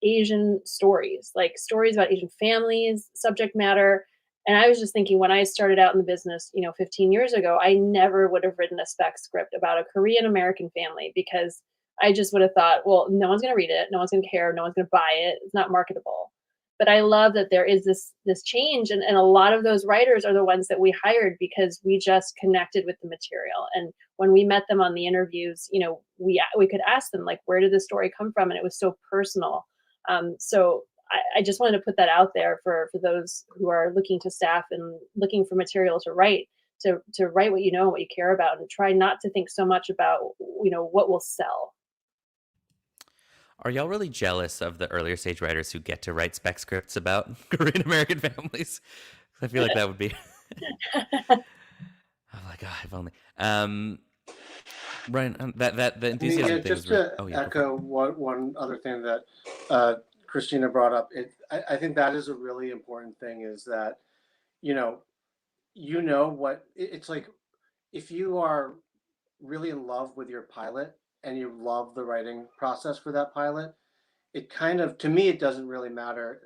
Speaker 5: Asian stories, like stories about Asian families, subject matter. And I was just thinking, when I started out in the business, 15 years ago, I never would have written a spec script about a Korean American family, because I just would have thought, well, no one's going to read it. No one's going to care. No one's going to buy it. It's not marketable. But I love that there is this change. And a lot of those writers are the ones that we hired because we just connected with the material. And when we met them on the interviews, we could ask them, like, where did the story come from? And it was so personal. So I just wanted to put that out there for those who are looking to staff and looking for material to write what you know and what you care about, and try not to think so much about, what will sell.
Speaker 8: Are y'all really jealous of the earlier stage writers who get to write spec scripts about Korean American families? I feel like that would be. Oh my god! If only. Ryan, that the enthusiasm thing.
Speaker 9: Just to echo one other thing that Christina brought up, I think that is a really important thing, is that what it's like. If you are really in love with your pilot and you love the writing process for that pilot, it kind of, to me, it doesn't really matter,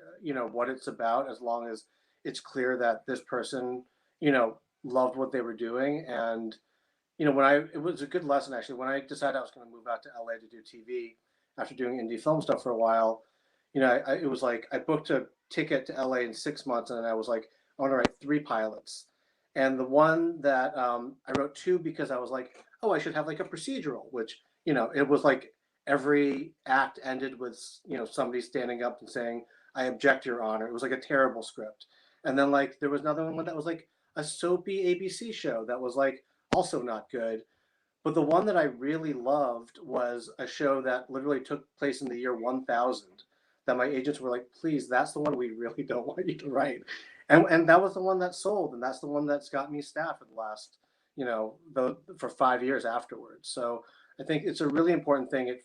Speaker 9: what it's about, as long as it's clear that this person, loved what they were doing. And, it was a good lesson, actually, when I decided I was going to move out to LA to do TV after doing indie film stuff for a while, it was like, I booked a ticket to LA in 6 months, and I was like, I want to write 3 pilots. And the one that I wrote 2 because I was like, oh, I should have like a procedural, which, it was like every act ended with, somebody standing up and saying, I object, Your Honor. It was like a terrible script. And then like there was another one that was like a soapy ABC show that was like also not good. But the one that I really loved was a show that literally took place in the year 1000 that my agents were like, please, that's the one we really don't want you to write. And that was the one that sold. And that's the one that's got me staff for the last, for 5 years afterwards. So I think it's a really important thing.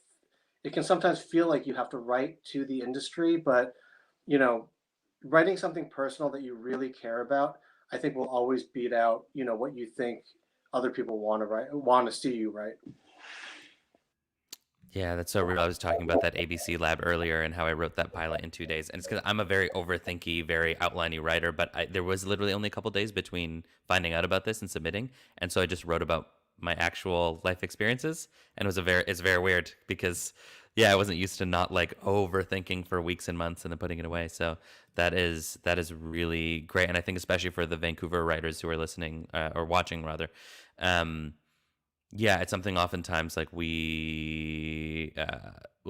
Speaker 9: It can sometimes feel like you have to write to the industry, but, you know, writing something personal that you really care about, I think will always beat out, what you think other people want to see you write.
Speaker 8: Yeah, that's so real. I was talking about that ABC lab earlier and how I wrote that pilot in 2 days. And it's because I'm a very overthinky, very outliney writer, but there was literally only a couple days between finding out about this and submitting. And so I just wrote about my actual life experiences. And it's very weird because, yeah, I wasn't used to not like overthinking for weeks and months and then putting it away. So that is really great. And I think especially for the Vancouver writers who are listening or watching rather, yeah, it's something oftentimes like we'll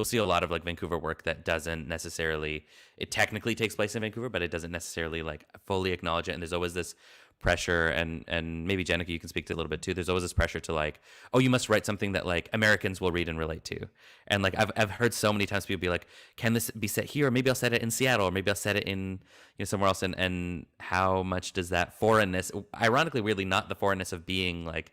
Speaker 8: see a lot of like Vancouver work that doesn't necessarily, it technically takes place in Vancouver, but it doesn't necessarily like fully acknowledge it. And there's always this pressure, and maybe Jenica, you can speak to it a little bit too. There's always this pressure to like, oh, you must write something that like Americans will read and relate to. And like I've heard so many times people be like, can this be set here? Or maybe I'll set it in Seattle, or maybe I'll set it in somewhere else. And how much does that foreignness, ironically, really not the foreignness of being like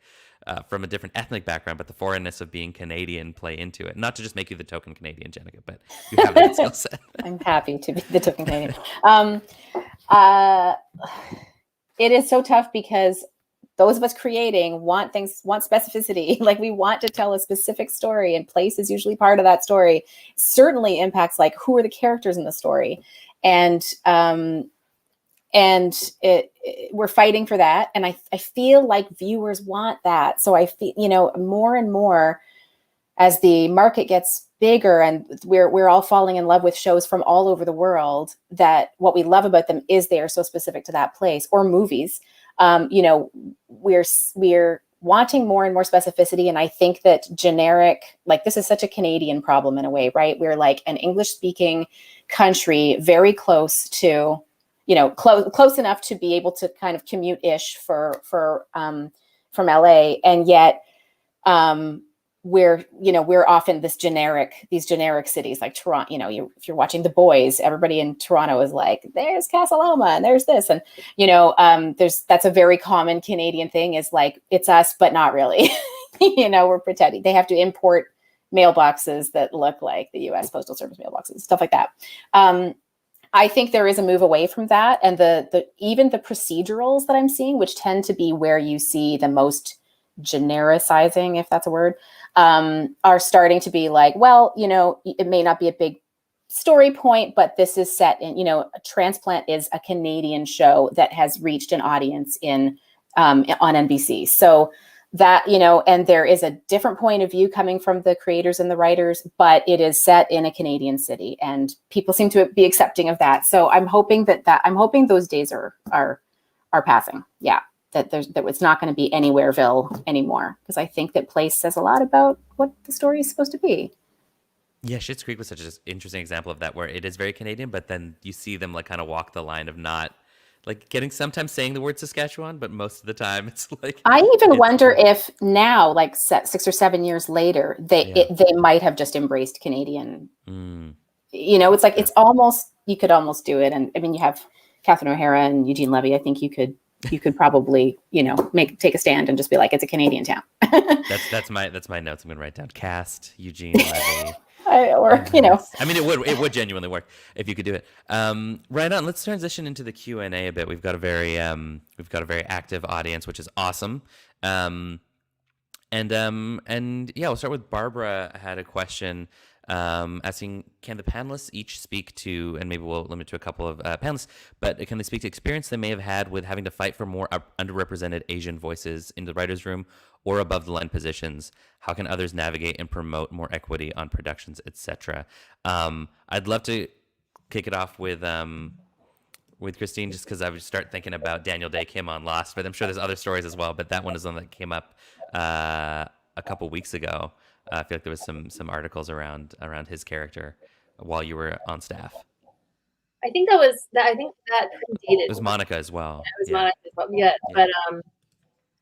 Speaker 8: from a different ethnic background, but the foreignness of being Canadian play into it. Not to just make you the token Canadian, Jenica, but you have that skill set.
Speaker 10: I'm happy to be the token Canadian. It is so tough because those of us creating want specificity. Like we want to tell a specific story, and place is usually part of that story. Certainly impacts like who are the characters in the story, and we're fighting for that. And I feel like viewers want that. So I feel, more and more as the market gets bigger and we're all falling in love with shows from all over the world, that what we love about them is they are so specific to that place, or movies. We're wanting more and more specificity. And I think that generic, like this is such a Canadian problem in a way, right? We're like an English speaking country, very close to, close enough to be able to kind of commute-ish from LA. And yet we're often these generic cities like Toronto. If you're watching The Boys, everybody in Toronto is like, there's Casa Loma and there's this. And, that's a very common Canadian thing, is like, it's us, but not really. We're pretending. They have to import mailboxes that look like the US Postal Service mailboxes, stuff like that. I think there is a move away from that. And even the procedurals that I'm seeing, which tend to be where you see the most genericizing, if that's a word, are starting to be like, well, it may not be a big story point, but this is set in, Transplant is a Canadian show that has reached an audience on NBC. So that, and there is a different point of view coming from the creators and the writers, but it is set in a Canadian city, and people seem to be accepting of that. So I'm hoping I'm hoping those days are passing. Yeah. That it's not going to be Anywhereville anymore, because I think that place says a lot about what the story is supposed to be.
Speaker 8: Yeah, Schitt's Creek was such an interesting example of that, where it is very Canadian, but then you see them like kind of walk the line of not like sometimes saying the word Saskatchewan, but most of the time it's like.
Speaker 10: I even wonder if now, like 6 or 7 years later, they might have just embraced Canadian. It's like it's almost, you could almost do it, and I mean you have Catherine O'Hara and Eugene Levy. I think you could probably, take a stand and just be like, it's a Canadian town.
Speaker 8: That's my notes. I'm gonna write down cast Eugene Levy.
Speaker 10: I
Speaker 8: mean, it would genuinely work if you could do it. Right on. Let's transition into the Q&A a bit. We've got a very active audience, which is awesome. And yeah, we'll start with Barbara. Had a question asking, can the panelists each speak to, and maybe we'll limit to a couple of panelists, but can they speak to experience they may have had with having to fight for more underrepresented Asian voices in the writer's room or above the line positions? How can others navigate and promote more equity on productions, etc.? I'd love to kick it off with Christine, just because I would start thinking about Daniel Day Kim on Lost, but I'm sure there's other stories as well, but that one is one that came up a couple weeks ago. I feel like there was some articles around his character while you were on staff.
Speaker 5: I think that was that. I think that predated.
Speaker 8: It was Monica as well.
Speaker 5: It was Monica as well. Yeah, but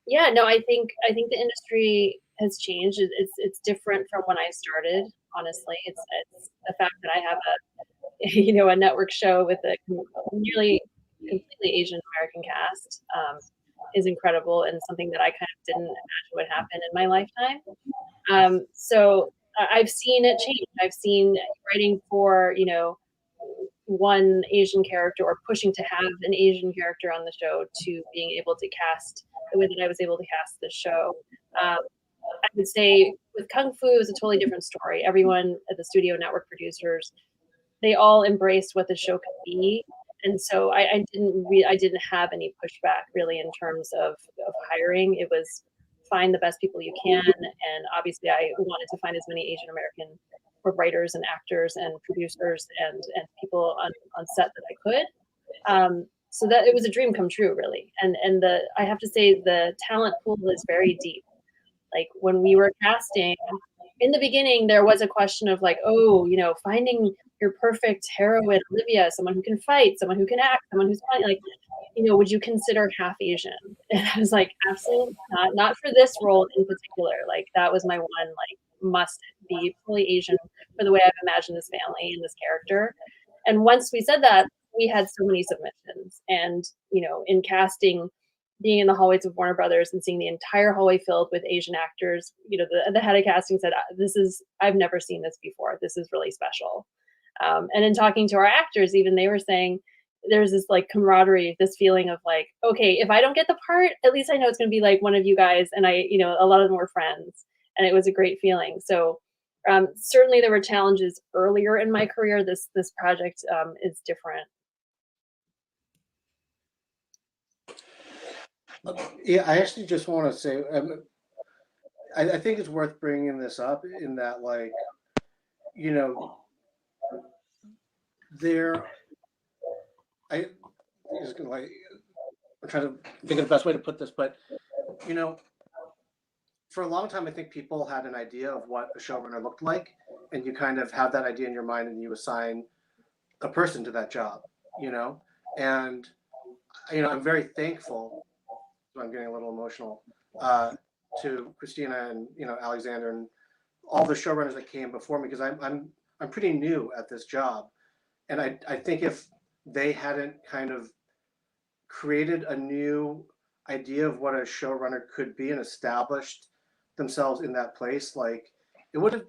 Speaker 5: yeah, no, I think the industry has changed. It's different from when I started. Honestly, it's the fact that I have a network show with a nearly completely Asian American cast is incredible, and something that I kind of didn't imagine would happen in my lifetime. So I've seen it change. I've seen writing for one Asian character or pushing to have an Asian character on the show to being able to cast the way that I was able to cast the show. I would say with Kung Fu is a totally different story. Everyone at the studio, network producers, they all embraced what the show could be, and so I didn't have any pushback really in terms of hiring. It was find the best people you can, and obviously I wanted to find as many Asian American writers and actors and producers and people on set that I could. So that it was a dream come true, really. And I have to say the talent pool is very deep. Like when we were casting, in the beginning, there was a question of like, oh, finding your perfect heroine, Olivia, someone who can fight, someone who can act, someone who's funny, like, would you consider half Asian? And I was like, absolutely not for this role in particular. Like that was my one like must be fully Asian for the way I've imagined this family and this character. And once we said that, we had so many submissions, and in casting, being in the hallways of Warner Brothers and seeing the entire hallway filled with Asian actors, the head of casting said, I've never seen this before. This is really special. And in talking to our actors, even they were saying there's this like camaraderie, this feeling of like, okay, if I don't get the part, at least I know it's going to be like one of you guys. And a lot of them were friends, and it was a great feeling. So certainly there were challenges earlier in my career. This project is different.
Speaker 9: Yeah, I actually just want to say, I think it's worth bringing this up in that, like, I'm trying to think of the best way to put this, but, for a long time, I think people had an idea of what a showrunner looked like, and you kind of have that idea in your mind and you assign a person to that job, and, I'm very thankful. I'm getting a little emotional, to Christina and Alexander and all the showrunners that came before me, because I'm pretty new at this job, and I think if they hadn't kind of created a new idea of what a showrunner could be and established themselves in that place, like it would have,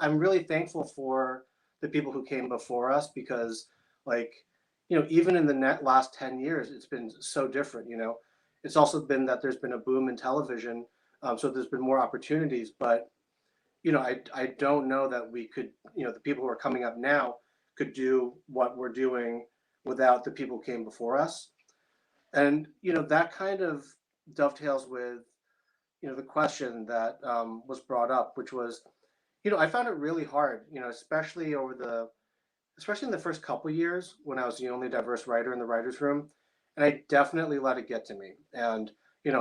Speaker 9: I'm really thankful for the people who came before us, because like, even in the last 10 years, it's been so different, It's also been that there's been a boom in television, so there's been more opportunities. But I don't know that we could, the people who are coming up now could do what we're doing without the people who came before us. And that kind of dovetails with the question that was brought up, which was, I found it really hard, especially in the first couple years when I was the only diverse writer in the writer's room. And I definitely let it get to me. And,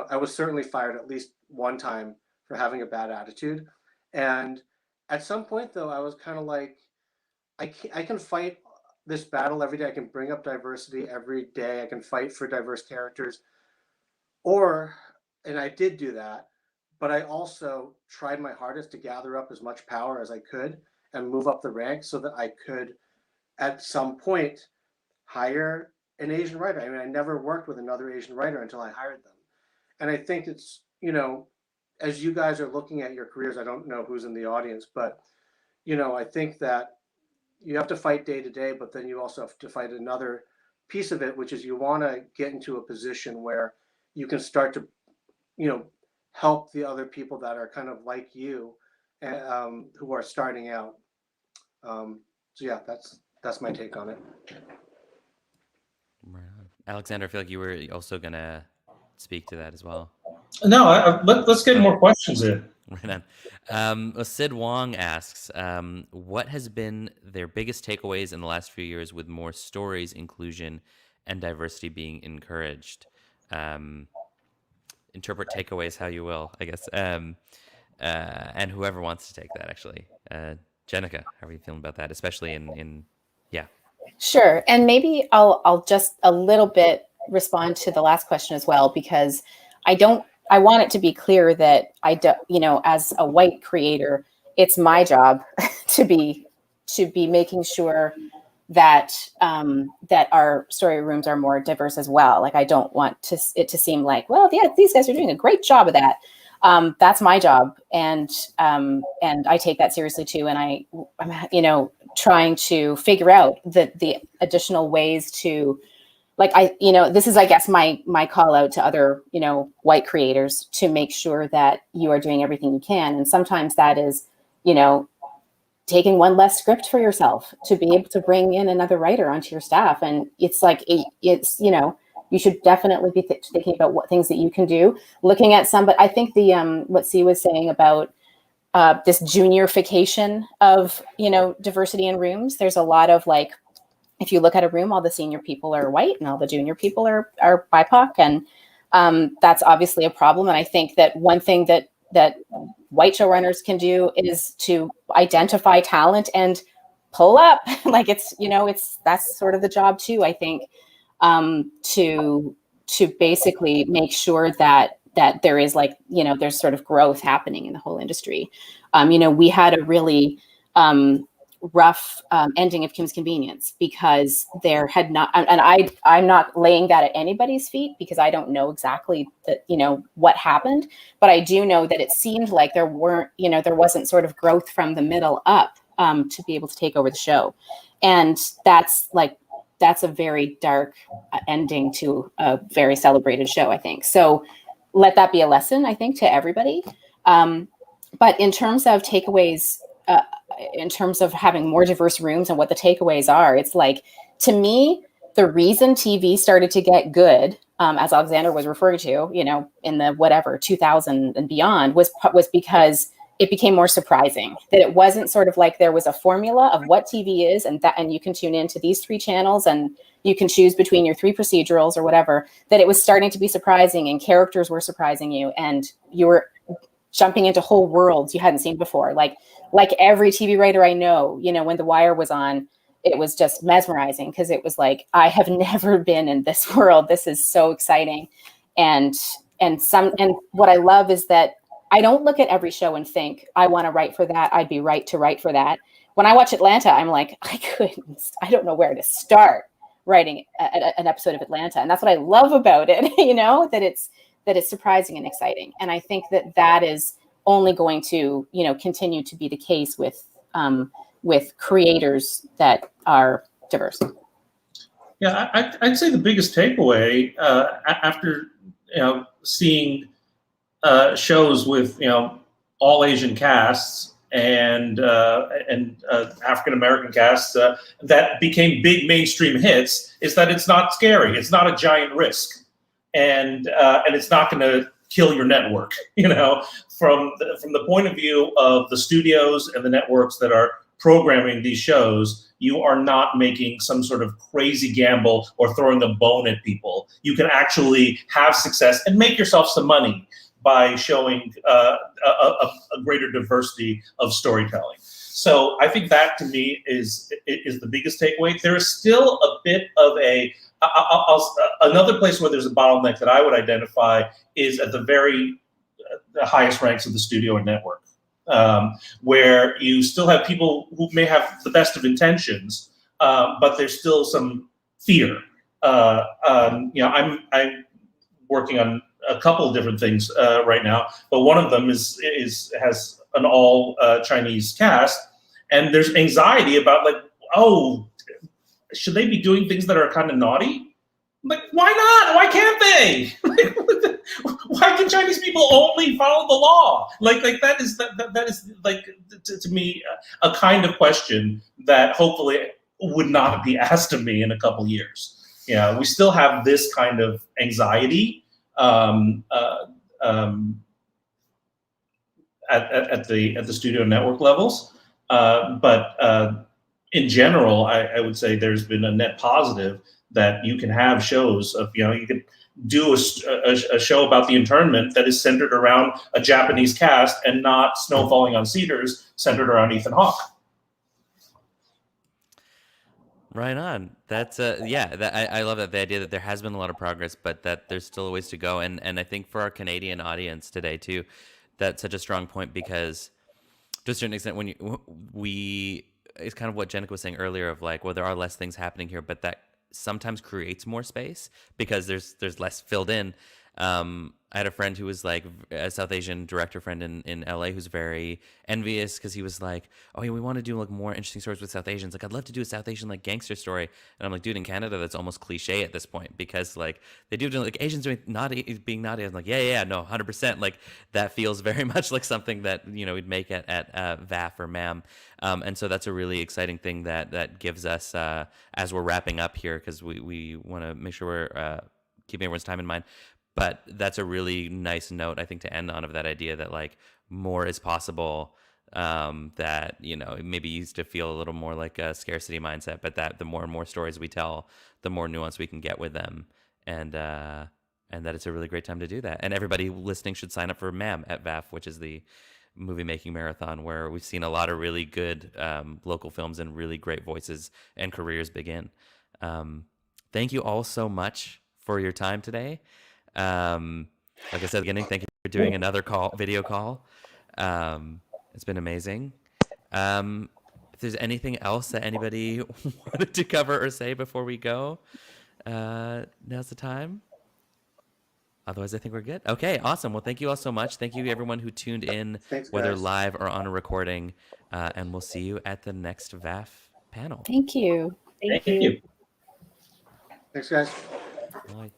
Speaker 9: I was certainly fired at least one time for having a bad attitude. And at some point, though, I was kind of like, I can fight this battle every day. I can bring up diversity every day. I can fight for diverse characters. And I did do that, but I also tried my hardest to gather up as much power as I could and move up the ranks so that I could, at some point, hire an Asian writer. I mean, I never worked with another Asian writer until I hired them. And I think it's, as you guys are looking at your careers, I don't know who's in the audience, but, I think that you have to fight day to day, but then you also have to fight another piece of it, which is you want to get into a position where you can start to, help the other people that are kind of like you, who are starting out. So yeah, that's my take on it.
Speaker 8: Right on. Alexander, I feel like you were also gonna speak to that as well.
Speaker 3: No, let's get more questions in.
Speaker 8: Right on. Sid Wong asks, what has been their biggest takeaways in the last few years with more stories, inclusion, and diversity being encouraged? Interpret takeaways how you will, I guess. And whoever wants to take that, actually. Jenica, how are you feeling about that? Especially in yeah.
Speaker 10: Sure. And maybe I'll just a little bit respond to the last question as well, because I want it to be clear that I do, as a white creator, it's my job to be making sure that that our story rooms are more diverse as well. Like, I don't want it to seem like, well, yeah, these guys are doing a great job of that. That's my job, and I take that seriously too. And I'm trying to figure out the additional ways to, like, this is, I guess, my call out to other white creators to make sure that you are doing everything you can. And sometimes that is taking one less script for yourself to be able to bring in another writer onto your staff. And it's like, you should definitely be thinking about what things that you can do. Looking at but I think what C was saying about this juniorification of, diversity in rooms. There's a lot of, like, if you look at a room, all the senior people are white and all the junior people are BIPOC. And that's obviously a problem. And I think that one thing that white showrunners can do is to identify talent and pull up. Like, that's sort of the job too, I think, to basically make sure that there is, like, there's sort of growth happening in the whole industry. We had a really rough ending of Kim's Convenience because there had not, and I'm not laying that at anybody's feet because I don't know exactly what happened, but I do know that it seemed like there wasn't sort of growth from the middle up to be able to take over the show. And that's a very dark ending to a very celebrated show, I think. So let that be a lesson, I think, to everybody. But in terms of takeaways, in terms of having more diverse rooms and what the takeaways are, it's like, to me, the reason TV started to get good, as Alexander was referring to, in the whatever 2000 and beyond, was because it became more surprising, that it wasn't sort of like there was a formula of what TV is, and you can tune into these 3 channels and you can choose between your 3 procedurals or whatever, that it was starting to be surprising and characters were surprising you and you were jumping into whole worlds you hadn't seen before. Like every TV writer I know, when The Wire was on, it was just mesmerizing because it was like, I have never been in this world. This is so exciting. And what I love is that I don't look at every show and think, I want to write for that. I'd be right to write for that. When I watch Atlanta, I'm like, I don't know where to start writing an episode of Atlanta. And that's what I love about it, that it's surprising and exciting. And I think that is only going to, continue to be the case with creators that are diverse.
Speaker 3: Yeah, I'd say the biggest takeaway after seeing shows with all Asian casts and African American casts that became big mainstream hits is that it's not scary. It's not a giant risk, and it's not going to kill your network. From the point of view of the studios and the networks that are programming these shows, you are not making some sort of crazy gamble or throwing a bone at people. You can actually have success and make yourself some money by showing a greater diversity of storytelling. So I think that, to me, is the biggest takeaway. There is still a bit of another place where there's a bottleneck that I would identify is at the highest ranks of the studio and network, where you still have people who may have the best of intentions, but there's still some fear. I'm working on a couple of different things right now, but one of them has an all Chinese cast, and there's anxiety about, like, oh, should they be doing things that are kind of naughty? Like, why not? Why can't they? Why can Chinese people only follow the law? Like that is like, to me, a kind of question that hopefully would not be asked of me in a couple years. We still have this kind of anxiety at the studio network levels, but in general, I would say there's been a net positive that you can have shows of, you can do a show about the internment that is centered around a Japanese cast and not Snow Falling on Cedars centered around Ethan Hawke.
Speaker 8: Right on. That's yeah. I love that, the idea that there has been a lot of progress, but that there's still a ways to go. And I think for our Canadian audience today too, that's such a strong point, because to a certain extent, when we it's kind of what Jenica was saying earlier of like, well, there are less things happening here, but that sometimes creates more space because there's less filled in. I had a friend who was like a South Asian director friend in LA who's very envious because he was like, oh yeah, we want to do like more interesting stories with South Asians. Like I'd love to do a South Asian like gangster story. And I'm like, dude, in Canada that's almost cliche at this point, because like they do like Asians doing naughty, being naughty. I'm like, yeah, no, 100%. Like that feels very much like something that we'd make at VAFF or MAM. And so that's a really exciting thing that gives us as we're wrapping up here, because we want to make sure we're keeping everyone's time in mind. But that's a really nice note, I think, to end on, of that idea that like more is possible. That maybe used to feel a little more like a scarcity mindset, but that the more and more stories we tell, the more nuance we can get with them, and that it's a really great time to do that. And everybody listening should sign up for MAM at VAFF, which is the movie making marathon, where we've seen a lot of really good local films and really great voices and careers begin. Thank you all so much for your time today. Like I said at the beginning, thank you for doing another video call. It's been amazing. If there's anything else that anybody wanted to cover or say before we go, now's the time. Otherwise, I think we're good. Okay, awesome. Well, thank you all so much. Thank you, everyone who tuned in,
Speaker 9: Thanks,
Speaker 8: whether
Speaker 9: guys.
Speaker 8: live or on a recording. And we'll see you at the next VAFF panel.
Speaker 10: Thank you.
Speaker 5: Thank you.
Speaker 9: Thanks, guys.
Speaker 8: Well,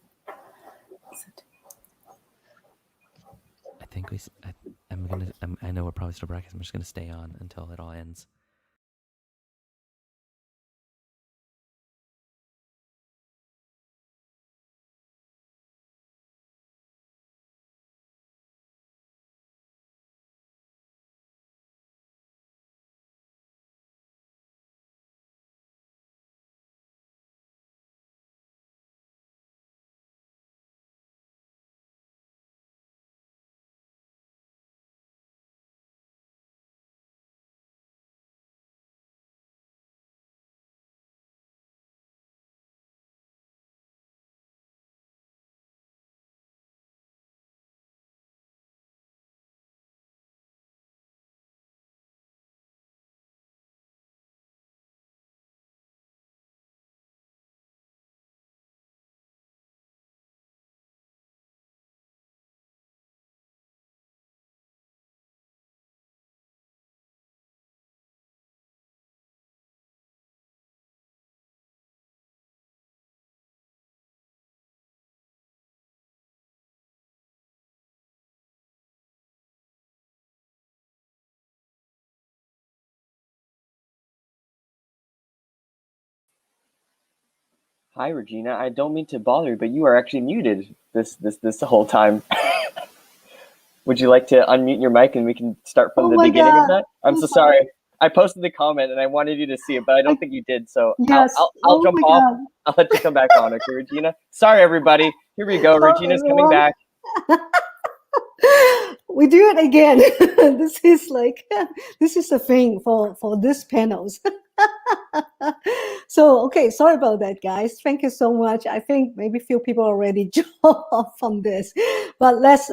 Speaker 8: I think I know we're probably still broadcasting. I'm just gonna stay on until it all ends.
Speaker 7: Hi, Regina. I don't mean to bother you, but you are actually muted this whole time. Would you like to unmute your mic and we can start from the beginning of that? I'm so sorry. I posted the comment and I wanted you to see it, but I don't think you did. So
Speaker 1: Yes.
Speaker 7: I'll jump off. I'll let you come back on, okay, Regina? Sorry, everybody. Here we go.
Speaker 1: Hello,
Speaker 7: Regina's coming back.
Speaker 1: We do it again. This is a thing for this panels. So, okay, sorry about that, guys. Thank you so much. I think maybe a few people already jumped off from this, but let's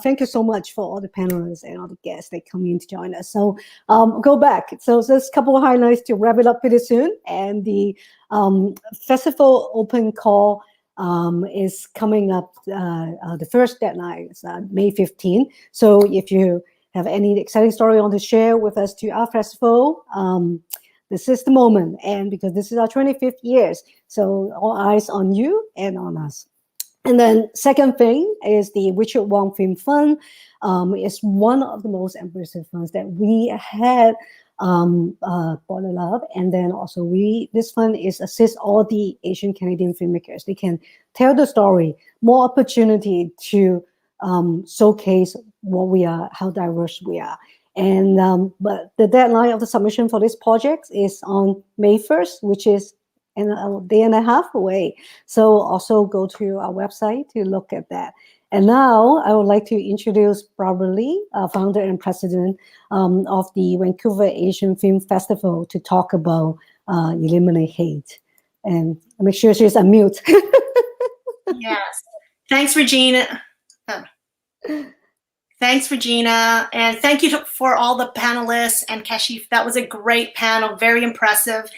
Speaker 1: thank you so much for all the panelists and all the guests that come in to join us. So go back. So there's a couple of highlights to wrap it up pretty soon, and the festival open call is coming up. The first deadline is May 15. So if you have any exciting story you want to share with us to our festival, this is the moment. And because this is our 25th years, so all eyes on you and on us. And then second thing is the Richard Wong Film Fund. It's one of the most impressive funds that we had bottled up. And then also this fund is assist all the Asian Canadian filmmakers. They can tell the story, more opportunity to showcase what we are, how diverse we are. And but the deadline of the submission for this project is on May 1st, which is a day and a half away. So also go to our website to look at that. And now I would like to introduce Barbara Lee, founder and president of the Vancouver Asian Film Festival, to talk about eliminate hate. And make sure she's unmute.
Speaker 12: Yes. Thanks, Regina. Thanks, Regina. And thank you for all the panelists and Kashif. That was a great panel, very impressive.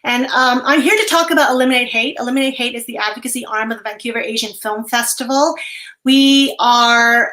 Speaker 12: And I'm here to talk about Eliminate Hate. Eliminate Hate is the advocacy arm of the Vancouver Asian Film Festival. We are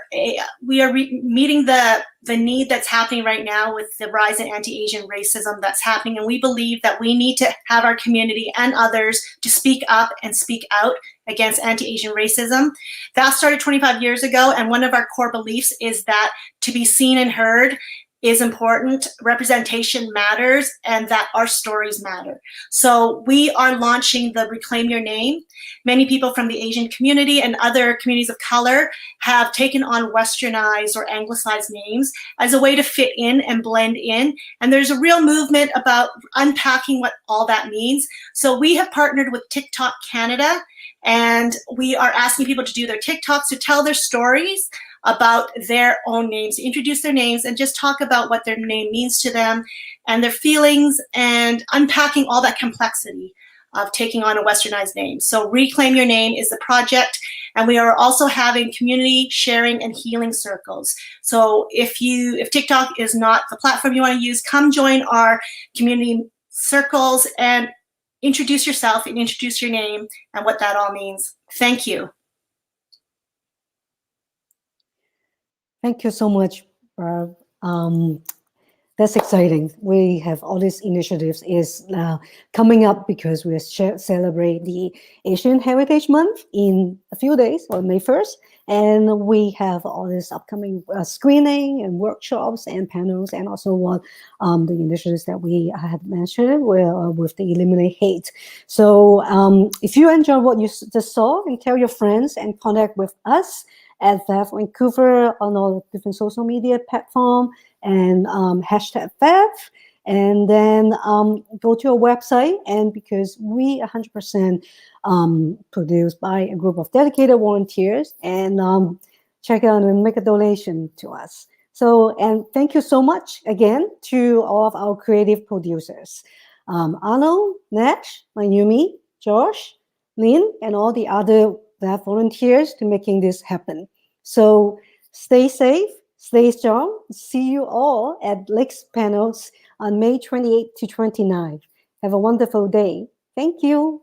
Speaker 12: meeting the need that's happening right now with the rise in anti-Asian racism that's happening. And we believe that we need to have our community and others to speak up and speak out against anti-Asian racism. That started 25 years ago. And one of our core beliefs is that to be seen and heard is important, representation matters, and that our stories matter. So we are launching the Reclaim Your Name. Many people from the Asian community and other communities of color have taken on westernized or anglicized names as a way to fit in and blend in. And there's a real movement about unpacking what all that means. So we have partnered with TikTok Canada, and we are asking people to do their TikToks to tell their stories about their own names, introduce their names, and just talk about what their name means to them and their feelings, and unpacking all that complexity of taking on a westernized name. So Reclaim Your Name is the project, and we are also having community sharing and healing circles. So if TikTok is not the platform you want to use, come join our community circles and introduce yourself and introduce your name and what that all means. Thank you.
Speaker 1: Thank you so much, Barb. That's exciting. We have all these initiatives is coming up because we celebrate the Asian Heritage Month in a few days, on May 1st. And we have all this upcoming screening and workshops and panels, and also the initiatives that we have mentioned with the Eliminate Hate. So if you enjoy what you just saw, and tell your friends and contact with us at VAFF Vancouver on all different social media platforms, and hashtag VAFF, and then go to our website, and because we 100% produced by a group of dedicated volunteers, and check out and make a donation to us. So, and thank you so much again to all of our creative producers, Arnold, Nash, Mayumi, Josh, Lynn, and all the other VAFF volunteers to making this happen. So stay safe, stay strong. See you all at Lake's panels on May 28th to 29th. Have a wonderful day. Thank you.